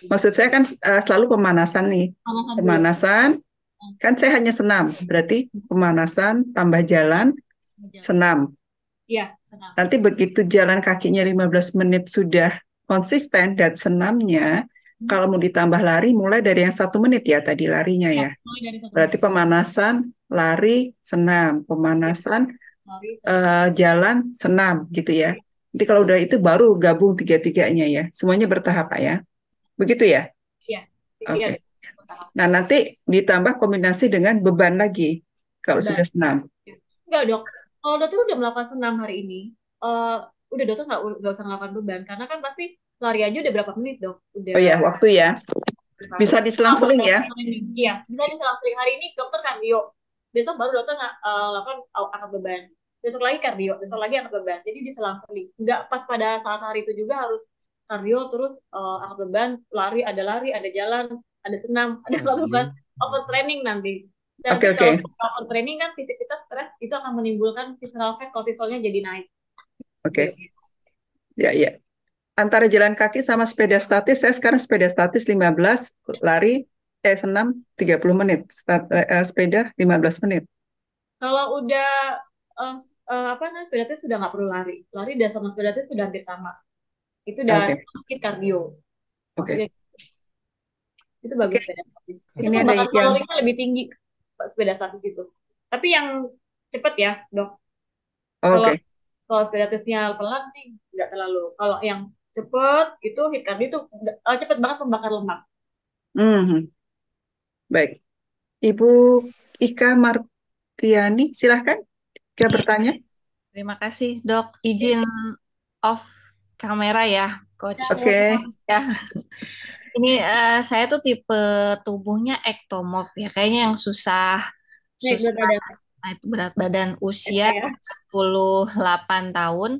Speaker 1: Maksud saya kan selalu pemanasan nih.
Speaker 2: pemanasan dulu.
Speaker 1: Pemanasan, kan saya hanya senam. Berarti pemanasan, tambah jalan, senam.
Speaker 2: Iya senang.
Speaker 1: Nanti begitu jalan kakinya 15 menit sudah konsisten dan senamnya, kalau mau ditambah lari, mulai dari yang 1 menit ya tadi larinya
Speaker 2: Ya,
Speaker 1: ya.
Speaker 2: mulai dari 1 menit.
Speaker 1: Berarti pemanasan, lari, senam.
Speaker 2: Ya,
Speaker 1: Pemanasan,
Speaker 2: lari, senam.
Speaker 1: jalan, senam gitu ya. Jadi kalau udah itu baru gabung tiga-tiganya ya. Semuanya bertahap Pak ya. Begitu ya?
Speaker 2: Iya, iya,
Speaker 1: Oke. Nah, nanti ditambah kombinasi dengan beban lagi kalau
Speaker 2: beban.
Speaker 1: sudah senam.
Speaker 2: Ya. Enggak dok, Kalau dokter udah melakukan senam hari ini, eh udah dokter nggak usah melakukan beban karena kan pasti lari aja udah berapa menit dok,
Speaker 1: Oh
Speaker 2: udah
Speaker 1: ya, waktu ya.
Speaker 2: kan.
Speaker 1: Bisa
Speaker 2: Kalau
Speaker 1: diselang-seling ya.
Speaker 2: training, iya bisa diselang-seling hari ini dokter kardio, besok baru dokter nggak lakukan angkat beban, besok lagi kardio, besok lagi angkat beban, jadi diselang-seling. Nggak pas pada saat hari itu juga harus kardio terus angkat beban, lari, ada jalan, ada senam, ada angkat beban, overtraining nanti.
Speaker 1: Oke,
Speaker 2: Nanti kalau
Speaker 1: oke.
Speaker 2: overtraining kan fisik kita stres, itu akan menimbulkan visceral fat, kortisolnya jadi naik.
Speaker 1: Oke.
Speaker 2: Gitu.
Speaker 1: Ya, ya. Antara jalan kaki sama sepeda statis, saya sekarang sepeda statis 15, lari, senam 30 menit. Sepeda 15 menit.
Speaker 2: Kalau udah eh, apa namanya sepeda itu sudah nggak perlu lari. Lari dan sama sepeda itu sudah hampir sama. Itu udah
Speaker 1: Oke,
Speaker 2: sedikit kardio.
Speaker 1: oke.
Speaker 2: Maksudnya itu
Speaker 1: Oke,
Speaker 2: bagus sepeda statis. Itu
Speaker 1: ini ada
Speaker 2: pembakaran
Speaker 1: yang
Speaker 2: kalorinya lebih tinggi sepeda statis itu. Tapi yang cepet ya, dok. Kalau
Speaker 1: oke.
Speaker 2: kalau sepeda statisnya pelan sih nggak terlalu. Kalau yang cepet itu hit cardio itu cepet banget pembakar lemak.
Speaker 1: Mhm. Baik. Ibu Ika Martiani, silahkan Ika bertanya.
Speaker 4: Terima kasih, Dok. Izin off kamera ya, Coach.
Speaker 1: Oke.
Speaker 4: Ya, ini saya tuh tipe tubuhnya ektomorf ya, kayaknya yang susah
Speaker 2: Naik berat
Speaker 4: susah
Speaker 2: badan.
Speaker 4: naik berat badan usia
Speaker 2: Ya.
Speaker 4: 38 tahun.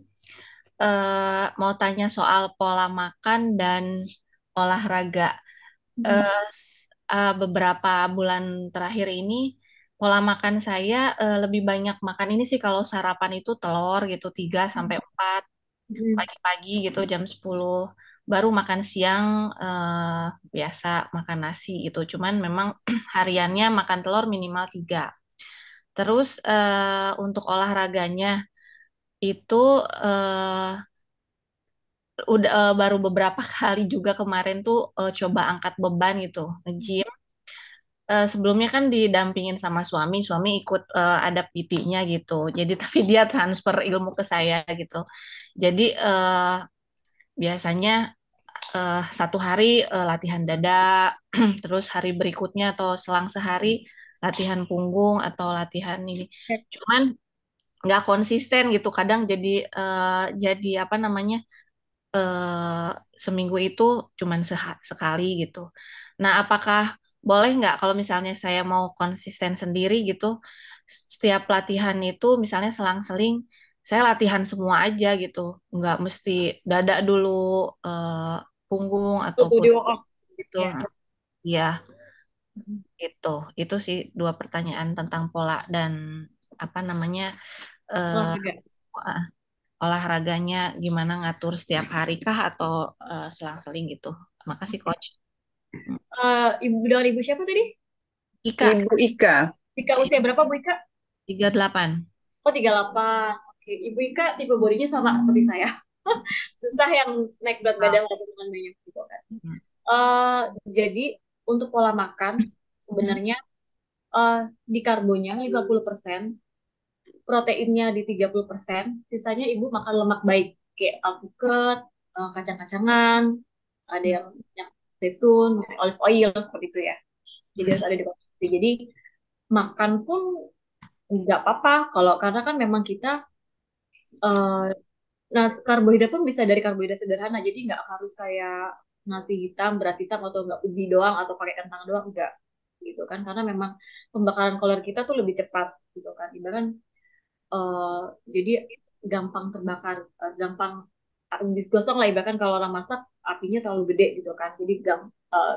Speaker 4: Mau tanya soal pola makan dan olahraga. Beberapa bulan terakhir ini pola makan saya lebih banyak makan ini sih kalau sarapan itu telur gitu 3 sampai 4 pagi-pagi gitu jam 10, baru makan siang biasa makan nasi gitu, cuman memang hariannya makan telur minimal 3. Terus untuk olahraganya itu udah baru beberapa kali juga kemarin tuh coba angkat beban gitu, nge-gym. Sebelumnya kan didampingin sama suami, suami ikut ada PT-nya gitu. Jadi tapi dia transfer ilmu ke saya gitu. Jadi biasanya 1 hari latihan dada, terus hari berikutnya atau selang sehari latihan punggung atau latihan ini. Cuman nggak konsisten gitu. Kadang jadi apa namanya eh, seminggu itu cuman sekali gitu. Nah, apakah boleh nggak kalau misalnya saya mau konsisten sendiri gitu, setiap latihan itu misalnya selang-seling saya latihan semua aja gitu, nggak mesti dada dulu, eh, punggung
Speaker 2: Full
Speaker 4: ataupun
Speaker 2: body workout.
Speaker 4: gitu.
Speaker 2: Ya.
Speaker 4: Ya, itu sih 2 pertanyaan tentang pola dan apa namanya eh,
Speaker 2: Olahraga.
Speaker 4: olahraganya gimana, ngatur setiap hari kah atau selang-seling gitu. Makasih Coach.
Speaker 2: Ibu dengan ibu siapa tadi?
Speaker 4: Ika
Speaker 1: Ibu Ika.
Speaker 2: Ika usia berapa Bu Ika?
Speaker 4: 38.
Speaker 2: Oh 38. Oke, Ibu Ika tipe bodinya sama seperti saya. Susah yang naik berat badan walaupun makan banyak gitu kan. Jadi untuk pola makan sebenarnya di karbonya 50%, proteinnya di 30%, sisanya Ibu makan lemak baik kayak alpukat, kacang-kacangan, ada yang zaitun, olive oil seperti itu ya. Jadi harus ada di konsumsi. Jadi makan pun nggak apa-apa kalau karena kan memang kita eh, nah karbohidrat pun bisa dari karbohidrat sederhana, jadi nggak harus kayak nasi hitam, beras hitam atau nggak ubi doang atau pakai kentang doang enggak gitu kan, karena memang pembakaran kalori kita tuh lebih cepat gitu kan, ibaratkan eh, jadi gampang terbakar, gampang digosong lah, ibaratkan kalau orang masak apinya terlalu gede gitu kan, jadi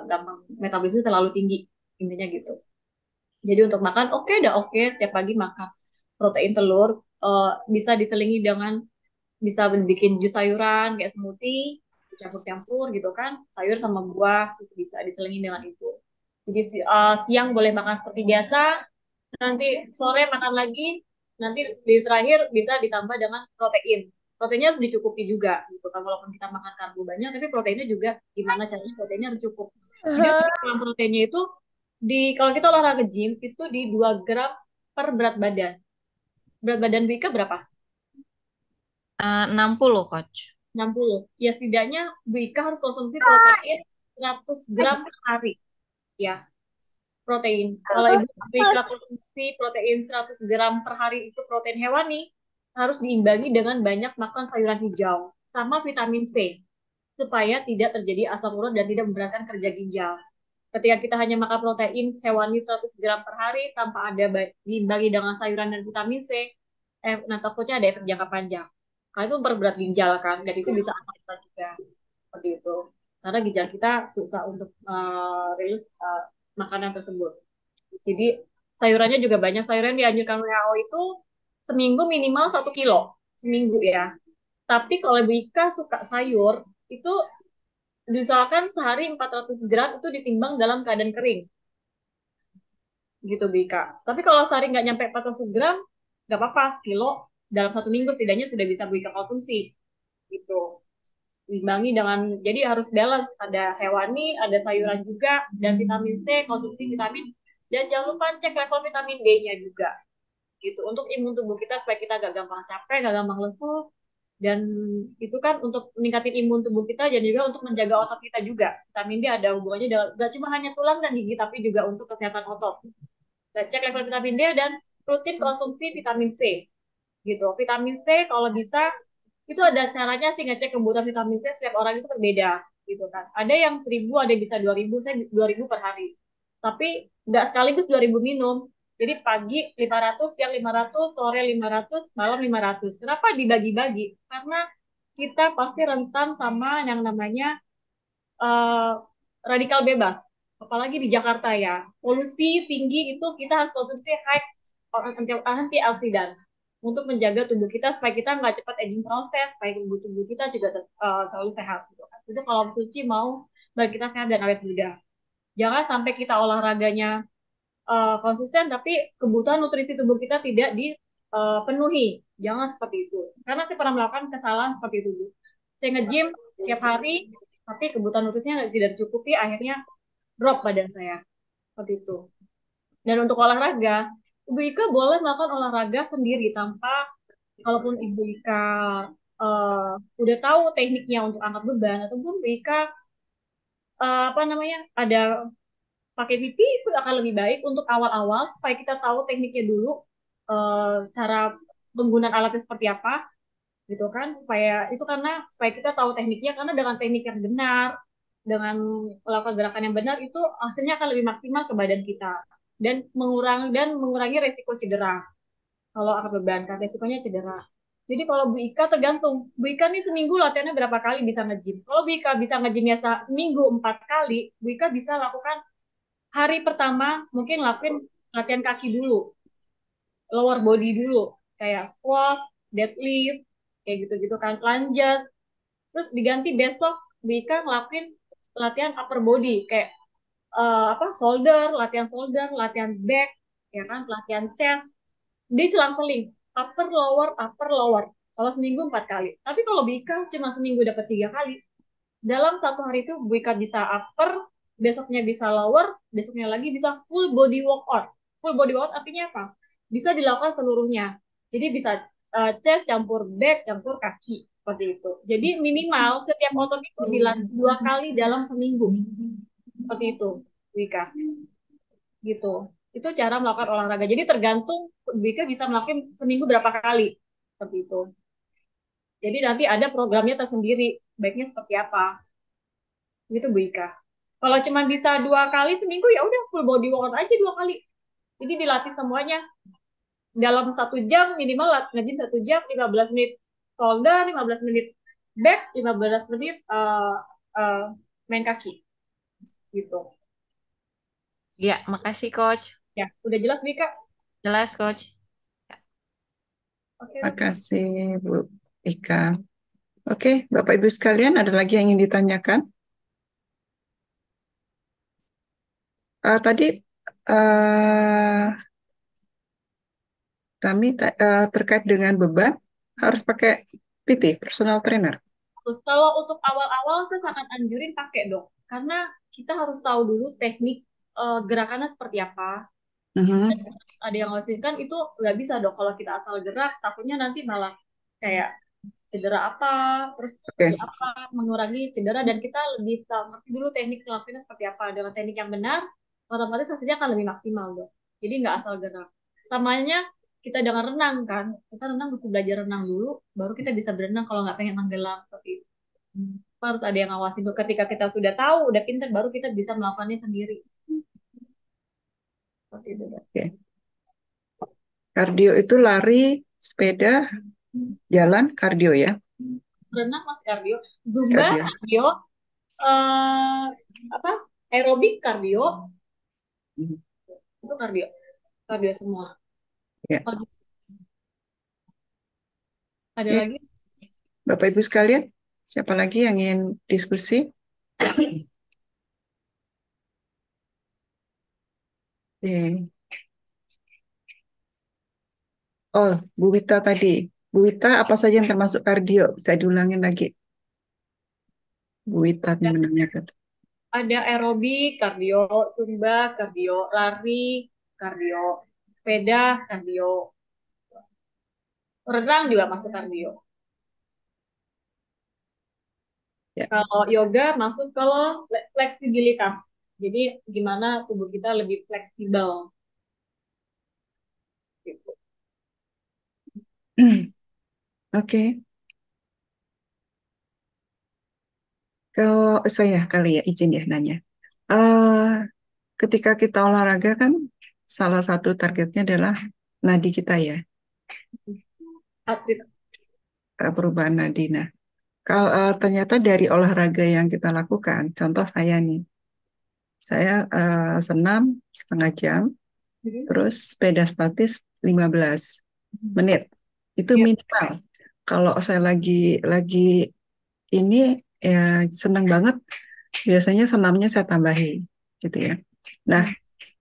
Speaker 2: gampang metabolisme terlalu tinggi intinya gitu. Jadi untuk makan oke, udah oke tiap pagi makan protein telur, bisa diselingi dengan bisa bikin jus sayuran kayak smoothie, campur-campur gitu kan, sayur sama buah itu bisa diselingi dengan itu. Jadi siang boleh makan seperti biasa, nanti sore makan lagi, nanti di terakhir bisa ditambah dengan protein. Proteinnya harus dicukupi juga gitu kan, walaupun kita makan karbo banyak tapi proteinnya juga gimana caranya proteinnya harus cukup. Jadi untuk proteinnya itu kalau kita olahraga gym itu di 2 gram per berat badan. Berat badan Wika berapa?
Speaker 4: 60 Coach.
Speaker 2: 60. Ya setidaknya Bu Ika harus konsumsi protein 100 gram per hari. Ya. protein. Kalau Ibu bisa konsumsi protein 100 gram per hari itu protein hewani, harus diimbangi dengan banyak makan sayuran hijau sama vitamin C supaya tidak terjadi asam urat dan tidak memberatkan kerja ginjal. Ketika kita hanya makan protein hewani 100 gram per hari tanpa ada diimbangi dengan sayuran dan vitamin C, nah takutnya ada efek jangka panjang. Karena itu memperberat ginjal kan, dan itu bisa asam urat juga. Seperti itu. Karena ginjal kita susah untuk rilis makanan tersebut. Jadi sayurannya juga banyak. Sayuran yang dianjurkan WHO itu seminggu minimal 1 kilo. Seminggu ya. Tapi kalau Ibu Ika suka sayur, itu misalkan sehari 400 gram itu ditimbang dalam keadaan kering. Gitu Bu Ika. Tapi kalau sehari nggak nyampe 400 gram, nggak apa-apa. Sekilo dalam 1 minggu setidaknya sudah bisa Bu Ika konsumsi. Gitu. Diimbangi dengan, jadi harus balance. Ada hewani, ada sayuran juga, dan vitamin C, konsumsi vitamin. Dan jangan lupa cek level vitamin D-nya juga. Gitu. Untuk imun tubuh kita supaya kita gak gampang capek, gak gampang lesu. Dan itu kan untuk meningkatin imun tubuh kita dan juga untuk menjaga otot kita juga. Vitamin D ada hubungannya gak cuma hanya tulang dan gigi, tapi juga untuk kesehatan otot. Dan cek level vitamin D dan rutin konsumsi vitamin C. Gitu. Vitamin C kalau bisa itu ada caranya sih ngecek kebutuhan vitamin C setiap orang itu berbeda gitu kan. Ada yang 1.000, ada yang bisa 2.000, saya 2.000 per hari. Tapi nggak sekaligus 2.000 minum. Jadi pagi 500, siang 500, sore 500, malam 500. Kenapa dibagi-bagi? Karena kita pasti rentan sama yang namanya radikal bebas. Apalagi di Jakarta ya. Polusi tinggi itu kita harus konsumsi high antioksidan untuk menjaga tubuh kita supaya kita nggak cepat aging proses, supaya tubuh kita juga selalu sehat. Gitu kan. Itu kalau suci mau biar kita sehat dan awet muda. Jangan sampai kita olahraganya konsisten, tapi kebutuhan nutrisi tubuh kita tidak dipenuhi. Jangan seperti itu. Karena saya pernah melakukan kesalahan seperti itu. Saya nge-gym tiap hari, tapi kebutuhan nutrisinya tidak dicukupi, akhirnya drop badan saya. Seperti itu. Dan untuk olahraga, Ibu Ika boleh melakukan olahraga sendiri tanpa, kalaupun Ibu Ika udah tahu tekniknya untuk angkat beban, ataupun Ibu Ika ada pakai PT itu akan lebih baik untuk awal-awal supaya kita tahu tekniknya dulu, cara penggunaan alatnya seperti apa, gitu kan? Supaya kita tahu tekniknya, karena dengan teknik yang benar, dengan melakukan gerakan yang benar itu hasilnya akan lebih maksimal ke badan kita dan mengurangi resiko cedera. Kalau angkat beban kan resikonya cedera. Jadi kalau Bu Ika tergantung. Bu Ika nih seminggu latihannya berapa kali bisa nge-gym. Kalau Bu Ika bisa nge-gymnya seminggu 4 kali, Bu Ika bisa lakukan hari pertama mungkin lakuin latihan kaki dulu, lower body dulu, kayak squat, deadlift, kayak gitu-gitu kan, lunges. Terus diganti besok Bu Ika ngelakuin latihan upper body, kayak latihan shoulder, latihan back, ya kan, latihan chest. Dia selang-seling, upper lower. Kalau seminggu 4 kali. Tapi kalau Bika cuma seminggu dapat 3 kali. Dalam satu hari itu Bika bisa upper, besoknya bisa lower, besoknya lagi bisa full body workout. Full body workout artinya apa? Bisa dilakukan seluruhnya. Jadi bisa chest campur back, campur kaki. Seperti itu. Jadi minimal setiap otot itu dilatih 2 kali dalam seminggu. Seperti itu, Wika. Gitu. Itu cara melakukan olahraga. Jadi tergantung Wika bisa melakukan seminggu berapa kali. Seperti itu. Jadi nanti ada programnya tersendiri. Baiknya seperti apa. Gitu, Wika. Kalau cuma bisa 2 kali seminggu, ya udah full body workout aja 2 kali. Jadi dilatih semuanya. Dalam 1 jam, minimal ngajin 1 jam, 15 menit shoulder, 15 menit back, 15 menit main kaki. Gitu.
Speaker 4: Ya, makasih Coach.
Speaker 2: Ya, udah jelas nih Kak?
Speaker 4: Jelas Coach. Ya.
Speaker 2: Oke.
Speaker 1: Makasih Bu Ika. Oke, Bapak Ibu sekalian, ada lagi yang ingin ditanyakan? Tadi kami terkait dengan beban harus pakai PT, personal trainer.
Speaker 2: Terus kalau untuk awal-awal saya sangat anjurin pakai dok, karena kita harus tahu dulu teknik gerakannya seperti apa. Ada yang kan itu nggak bisa dok kalau kita asal gerak, takutnya nanti malah kayak cedera apa, terus apa mengurangi cedera, dan kita lebih ngerti dulu teknik ngelakuinnya seperti apa. Dengan teknik yang benar, otomatis hasilnya akan lebih maksimal dong. Jadi nggak asal gerak. Namanya kita dengan renang kan, kita renang mesti belajar renang dulu, baru kita bisa berenang kalau nggak pengen tenggelam seperti itu. Harus ada yang ngawasin tuh. Ketika kita sudah tahu, udah pinter, baru kita bisa melakukannya sendiri. Seperti itu, Dok.
Speaker 1: Oke. Kardio itu lari, sepeda, jalan, kardio ya.
Speaker 2: Renang mas kardio, zumba
Speaker 1: Kardio.
Speaker 2: kardio, eh apa aerobik kardio,
Speaker 1: Hmm.
Speaker 2: itu kardio, kardio semua.
Speaker 1: Ya.
Speaker 2: Ada
Speaker 1: Oke.
Speaker 2: lagi?
Speaker 1: Bapak Ibu sekalian, siapa lagi yang ingin diskusi? Oke. Oh, Bu Wita tadi. Bu Wita, apa saja yang termasuk kardio? Bisa diulangin lagi. Bu Wita menanyakan.
Speaker 2: Ada aerobik kardio, zumba kardio, lari kardio, sepeda kardio, renang juga masuk kardio.
Speaker 1: Ya.
Speaker 2: Kalau yoga masuk kalau fleksibilitas. Jadi gimana tubuh kita lebih fleksibel gitu.
Speaker 1: Oke. Kalau saya kali ya izin ya nanya. Eh, ketika kita olahraga kan salah satu targetnya adalah nadi kita ya,
Speaker 2: Atlet
Speaker 1: perubahan nadi. Nah, kalau ternyata dari olahraga yang kita lakukan, contoh saya nih, saya senam setengah jam, terus sepeda statis 15 menit. Itu
Speaker 2: ya.
Speaker 1: minimal. Kalau saya lagi ini ya senang banget, biasanya senamnya saya tambahin gitu ya. Nah,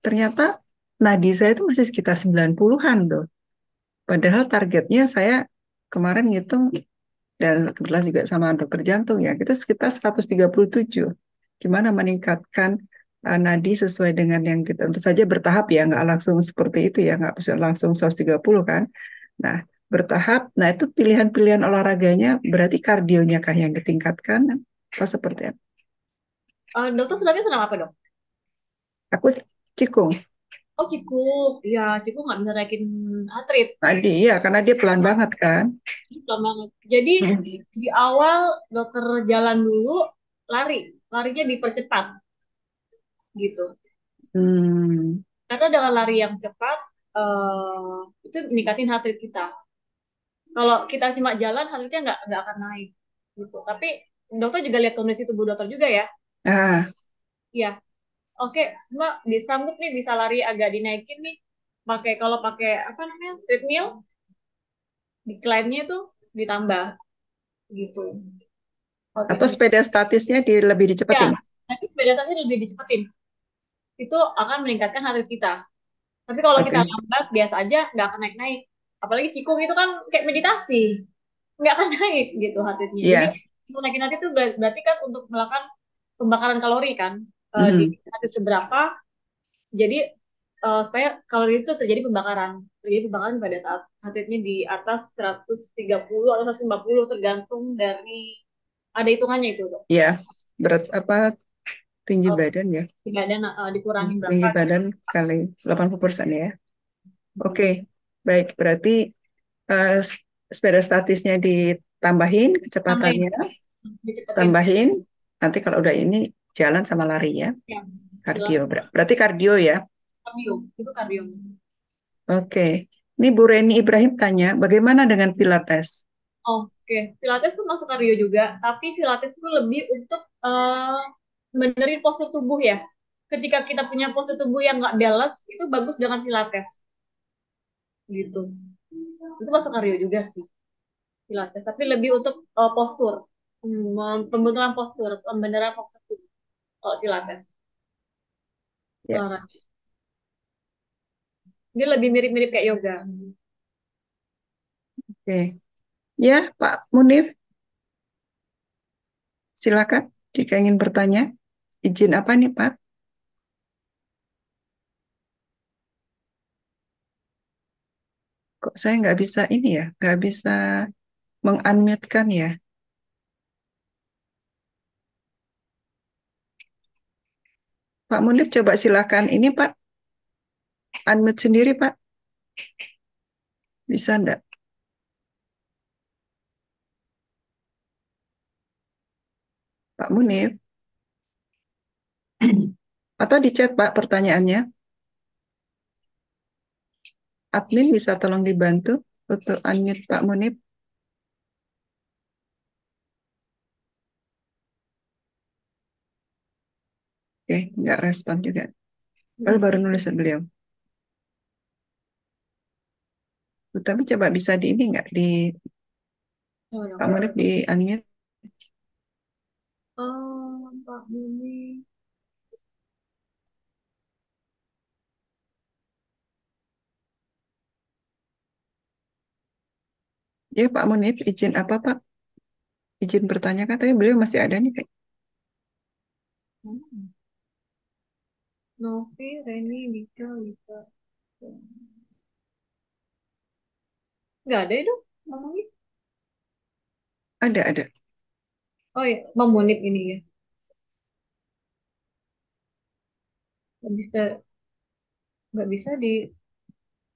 Speaker 1: ternyata nadi saya itu masih sekitar 90-an tuh. Padahal targetnya saya kemarin ngitung dan kebetulan juga sama dokter jantung ya, itu sekitar 137. Gimana meningkatkan nadi sesuai dengan yang kita, tentu saja bertahap ya, nggak langsung seperti itu ya, nggak bisa langsung 130 kan. Nah, bertahap, nah itu pilihan-pilihan olahraganya berarti kardionya kah yang ditingkatkan atau seperti apa?
Speaker 2: Dokter senamnya senam apa dok?
Speaker 1: Aku cikung,
Speaker 2: Oh cikuk, ya cikuk nggak bisa naikin heart rate.
Speaker 1: nadi ya, karena dia pelan banget kan.
Speaker 2: Pelan banget. Jadi di awal dokter jalan dulu, lari, larinya dipercepat gitu.
Speaker 1: Hmm,
Speaker 2: Karena dengan lari yang cepat, itu meningkatin heart rate kita. Kalau kita cuma jalan, heart rate-nya nggak akan naik gitu. Tapi dokter juga lihat kondisi tubuh dokter juga ya.
Speaker 1: ah,
Speaker 2: Iya, oke, Mbak disanggup nih bisa lari agak dinaikin nih. Kalau pakai apa namanya treadmill, decline-nya itu ditambah gitu. Oke,
Speaker 1: atau sepeda statisnya lebih
Speaker 2: ya,
Speaker 1: dicepetin.
Speaker 2: tapi sepeda tadi lebih dicepetin. Itu akan meningkatkan heart rate kita. Tapi kalau kita
Speaker 1: Oke,
Speaker 2: lambat, biasa aja nggak akan naik-naik. Apalagi cikung itu kan kayak meditasi, nggak akan naik gitu heart rate-nya. Jadi
Speaker 1: iya.
Speaker 2: untuk naikin hati itu berarti kan untuk melakukan pembakaran kalori kan. Di
Speaker 1: Mhm.
Speaker 2: heart rate seberapa, jadi supaya kalori itu terjadi pembakaran pada saat heart rate-nya di atas 130 atau 150 tergantung dari ada hitungannya itu tuh.
Speaker 1: Ya, berat apa tinggi
Speaker 2: Uh,
Speaker 1: badan ya?
Speaker 2: badan dikurangin berapa
Speaker 1: Tinggi
Speaker 2: gitu.
Speaker 1: badan kali 80% ya. Oke, baik. Berarti eh, sepeda statisnya ditambahin
Speaker 2: Tambahin,
Speaker 1: kecepatannya,
Speaker 2: dicepetin.
Speaker 1: tambahin. Nanti kalau udah ini jalan sama lari ya,
Speaker 2: Ya,
Speaker 1: kardio.
Speaker 2: jelas
Speaker 1: Berarti kardio ya.
Speaker 2: kardio, itu kardio.
Speaker 1: Oke. Ini Bu Reni Ibrahim tanya, bagaimana dengan Pilates?
Speaker 2: Oke, Pilates tuh masuk kardio juga, tapi Pilates tuh lebih untuk benerin postur tubuh ya. Ketika kita punya postur tubuh yang nggak balance, itu bagus dengan Pilates, gitu. Itu masuk kardio juga sih, Pilates. Tapi lebih untuk postur, pembentukan postur, pembenaran postur tubuh. Kalau Pilates,
Speaker 1: Ya,
Speaker 2: olahraga. Dia lebih mirip-mirip kayak yoga.
Speaker 1: oke. Ya, Pak Munif, silakan jika ingin bertanya. Izin apa nih, Pak? Kok saya nggak bisa ini ya, nggak bisa mengunmute-kan ya? Pak Munif coba silakan. Ini Pak, unmute sendiri Pak. Bisa enggak? Pak Munif. Atau di chat Pak pertanyaannya. Admin bisa tolong dibantu untuk unmute Pak Munif. Oke, nggak respon juga. Baru nulis beliau. Tapi coba bisa di ini nggak di Pak Munif di unmute.
Speaker 2: Oh, Pak Muni.
Speaker 1: Ya Pak Munif, izin apa Pak? Izin bertanya katanya beliau masih ada nih.
Speaker 2: Novi, Reni, Dika, Lisa. Nggak ada itu, ngomongin.
Speaker 1: Ada.
Speaker 2: Oh iya, Bang Munib ini ya. Nggak bisa, nggak bisa di.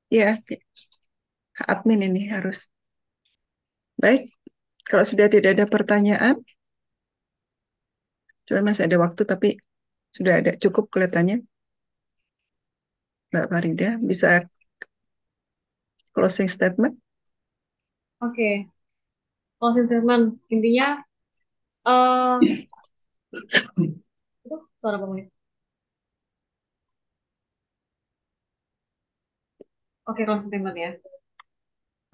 Speaker 1: Ya, admin ini harus. Baik, kalau sudah tidak ada pertanyaan, cuma masih ada waktu tapi sudah ada cukup kelihatannya. Mbak Farida bisa closing statement.
Speaker 2: Oke, closing statement. Intinya, eh itu suara Bang Munib. Oke, closing statement ya.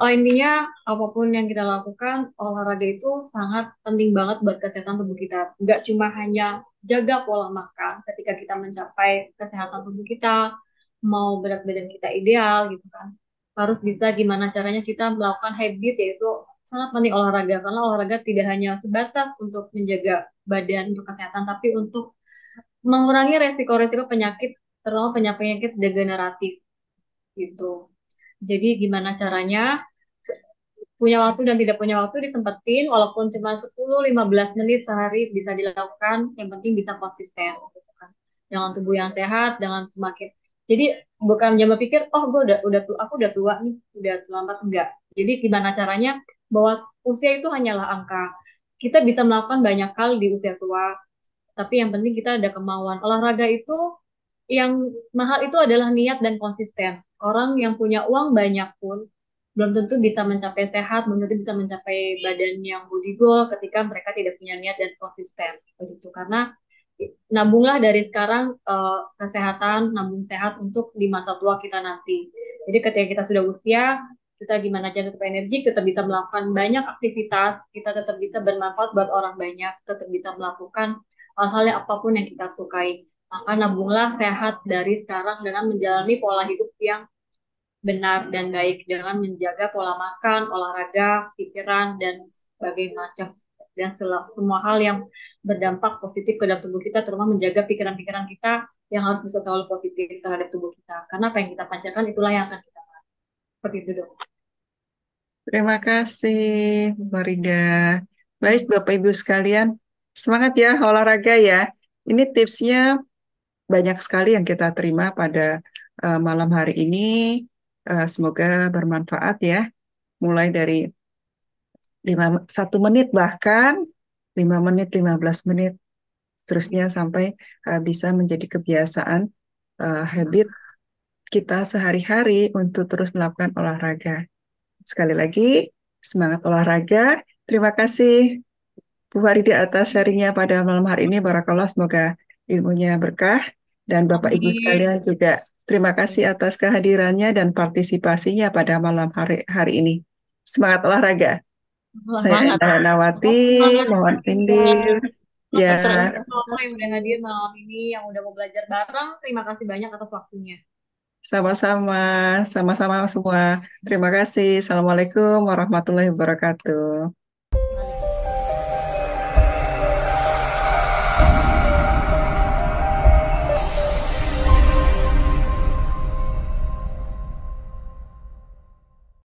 Speaker 2: Intinya, apapun yang kita lakukan, olahraga itu sangat penting banget buat kesehatan tubuh kita. Nggak cuma hanya jaga pola makan ketika kita mencapai kesehatan tubuh kita, mau berat badan kita ideal gitu kan. Harus bisa gimana caranya kita melakukan habit, yaitu sangat penting olahraga. Karena olahraga tidak hanya sebatas untuk menjaga badan untuk kesehatan, tapi untuk mengurangi resiko-resiko penyakit, terutama penyakit degeneratif gitu. Jadi gimana caranya punya waktu dan tidak punya waktu disempetin walaupun cuma 10-15 menit sehari bisa dilakukan, yang penting bisa konsisten gitu kan. Dengan tubuh yang sehat, dengan semakin jadi bukan jangan berpikir oh gue udah tua, aku udah tua nih, udah terlambat, enggak. Jadi gimana caranya bahwa usia itu hanyalah angka. Kita bisa melakukan banyak hal di usia tua, tapi yang penting kita ada kemauan. Olahraga itu yang mahal itu adalah niat dan konsisten. Orang yang punya uang banyak pun belum tentu bisa mencapai sehat, belum tentu bisa mencapai badan yang body goal ketika mereka tidak punya niat dan konsisten. Begitu. Karena nabunglah dari sekarang kesehatan, nabung sehat untuk di masa tua kita nanti. Jadi ketika kita sudah usia, kita gimana cara tetap energi, kita bisa melakukan banyak aktivitas, kita tetap bisa bermanfaat buat orang banyak, tetap bisa melakukan hal-hal yang apapun yang kita sukai. Maka nabunglah sehat dari sekarang dengan menjalani pola hidup yang benar dan baik, dengan menjaga pola makan, olahraga, pikiran, dan sebagainya macam. Dan semua hal yang berdampak positif ke dalam tubuh kita, terutama menjaga pikiran-pikiran kita yang harus bisa selalu positif terhadap tubuh kita. Karena apa yang kita pancarkan itulah yang akan kita lakukan. Seperti itu dong.
Speaker 1: Terima kasih, Farida. Baik, Bapak Ibu sekalian, semangat ya olahraga ya. Ini tipsnya banyak sekali yang kita terima pada malam hari ini. Semoga bermanfaat ya. Mulai dari 1 menit bahkan 5 menit, 15 menit, seterusnya sampai bisa menjadi kebiasaan habit kita sehari-hari untuk terus melakukan olahraga. Sekali lagi, semangat olahraga. Terima kasih Bu Farida atas sharingnya pada malam hari ini. Barakallah, semoga ilmunya berkah. Dan Bapak Ibu sekalian juga terima kasih atas kehadirannya dan partisipasinya pada malam hari ini. Semangat olahraga. Saya Indah Nawati, mohon undur. Ya,
Speaker 2: Semua yang udah hadir malam ini, yang udah mau belajar bareng, terima kasih banyak atas waktunya.
Speaker 1: sama-sama semua. Terima kasih. Assalamualaikum warahmatullahi wabarakatuh.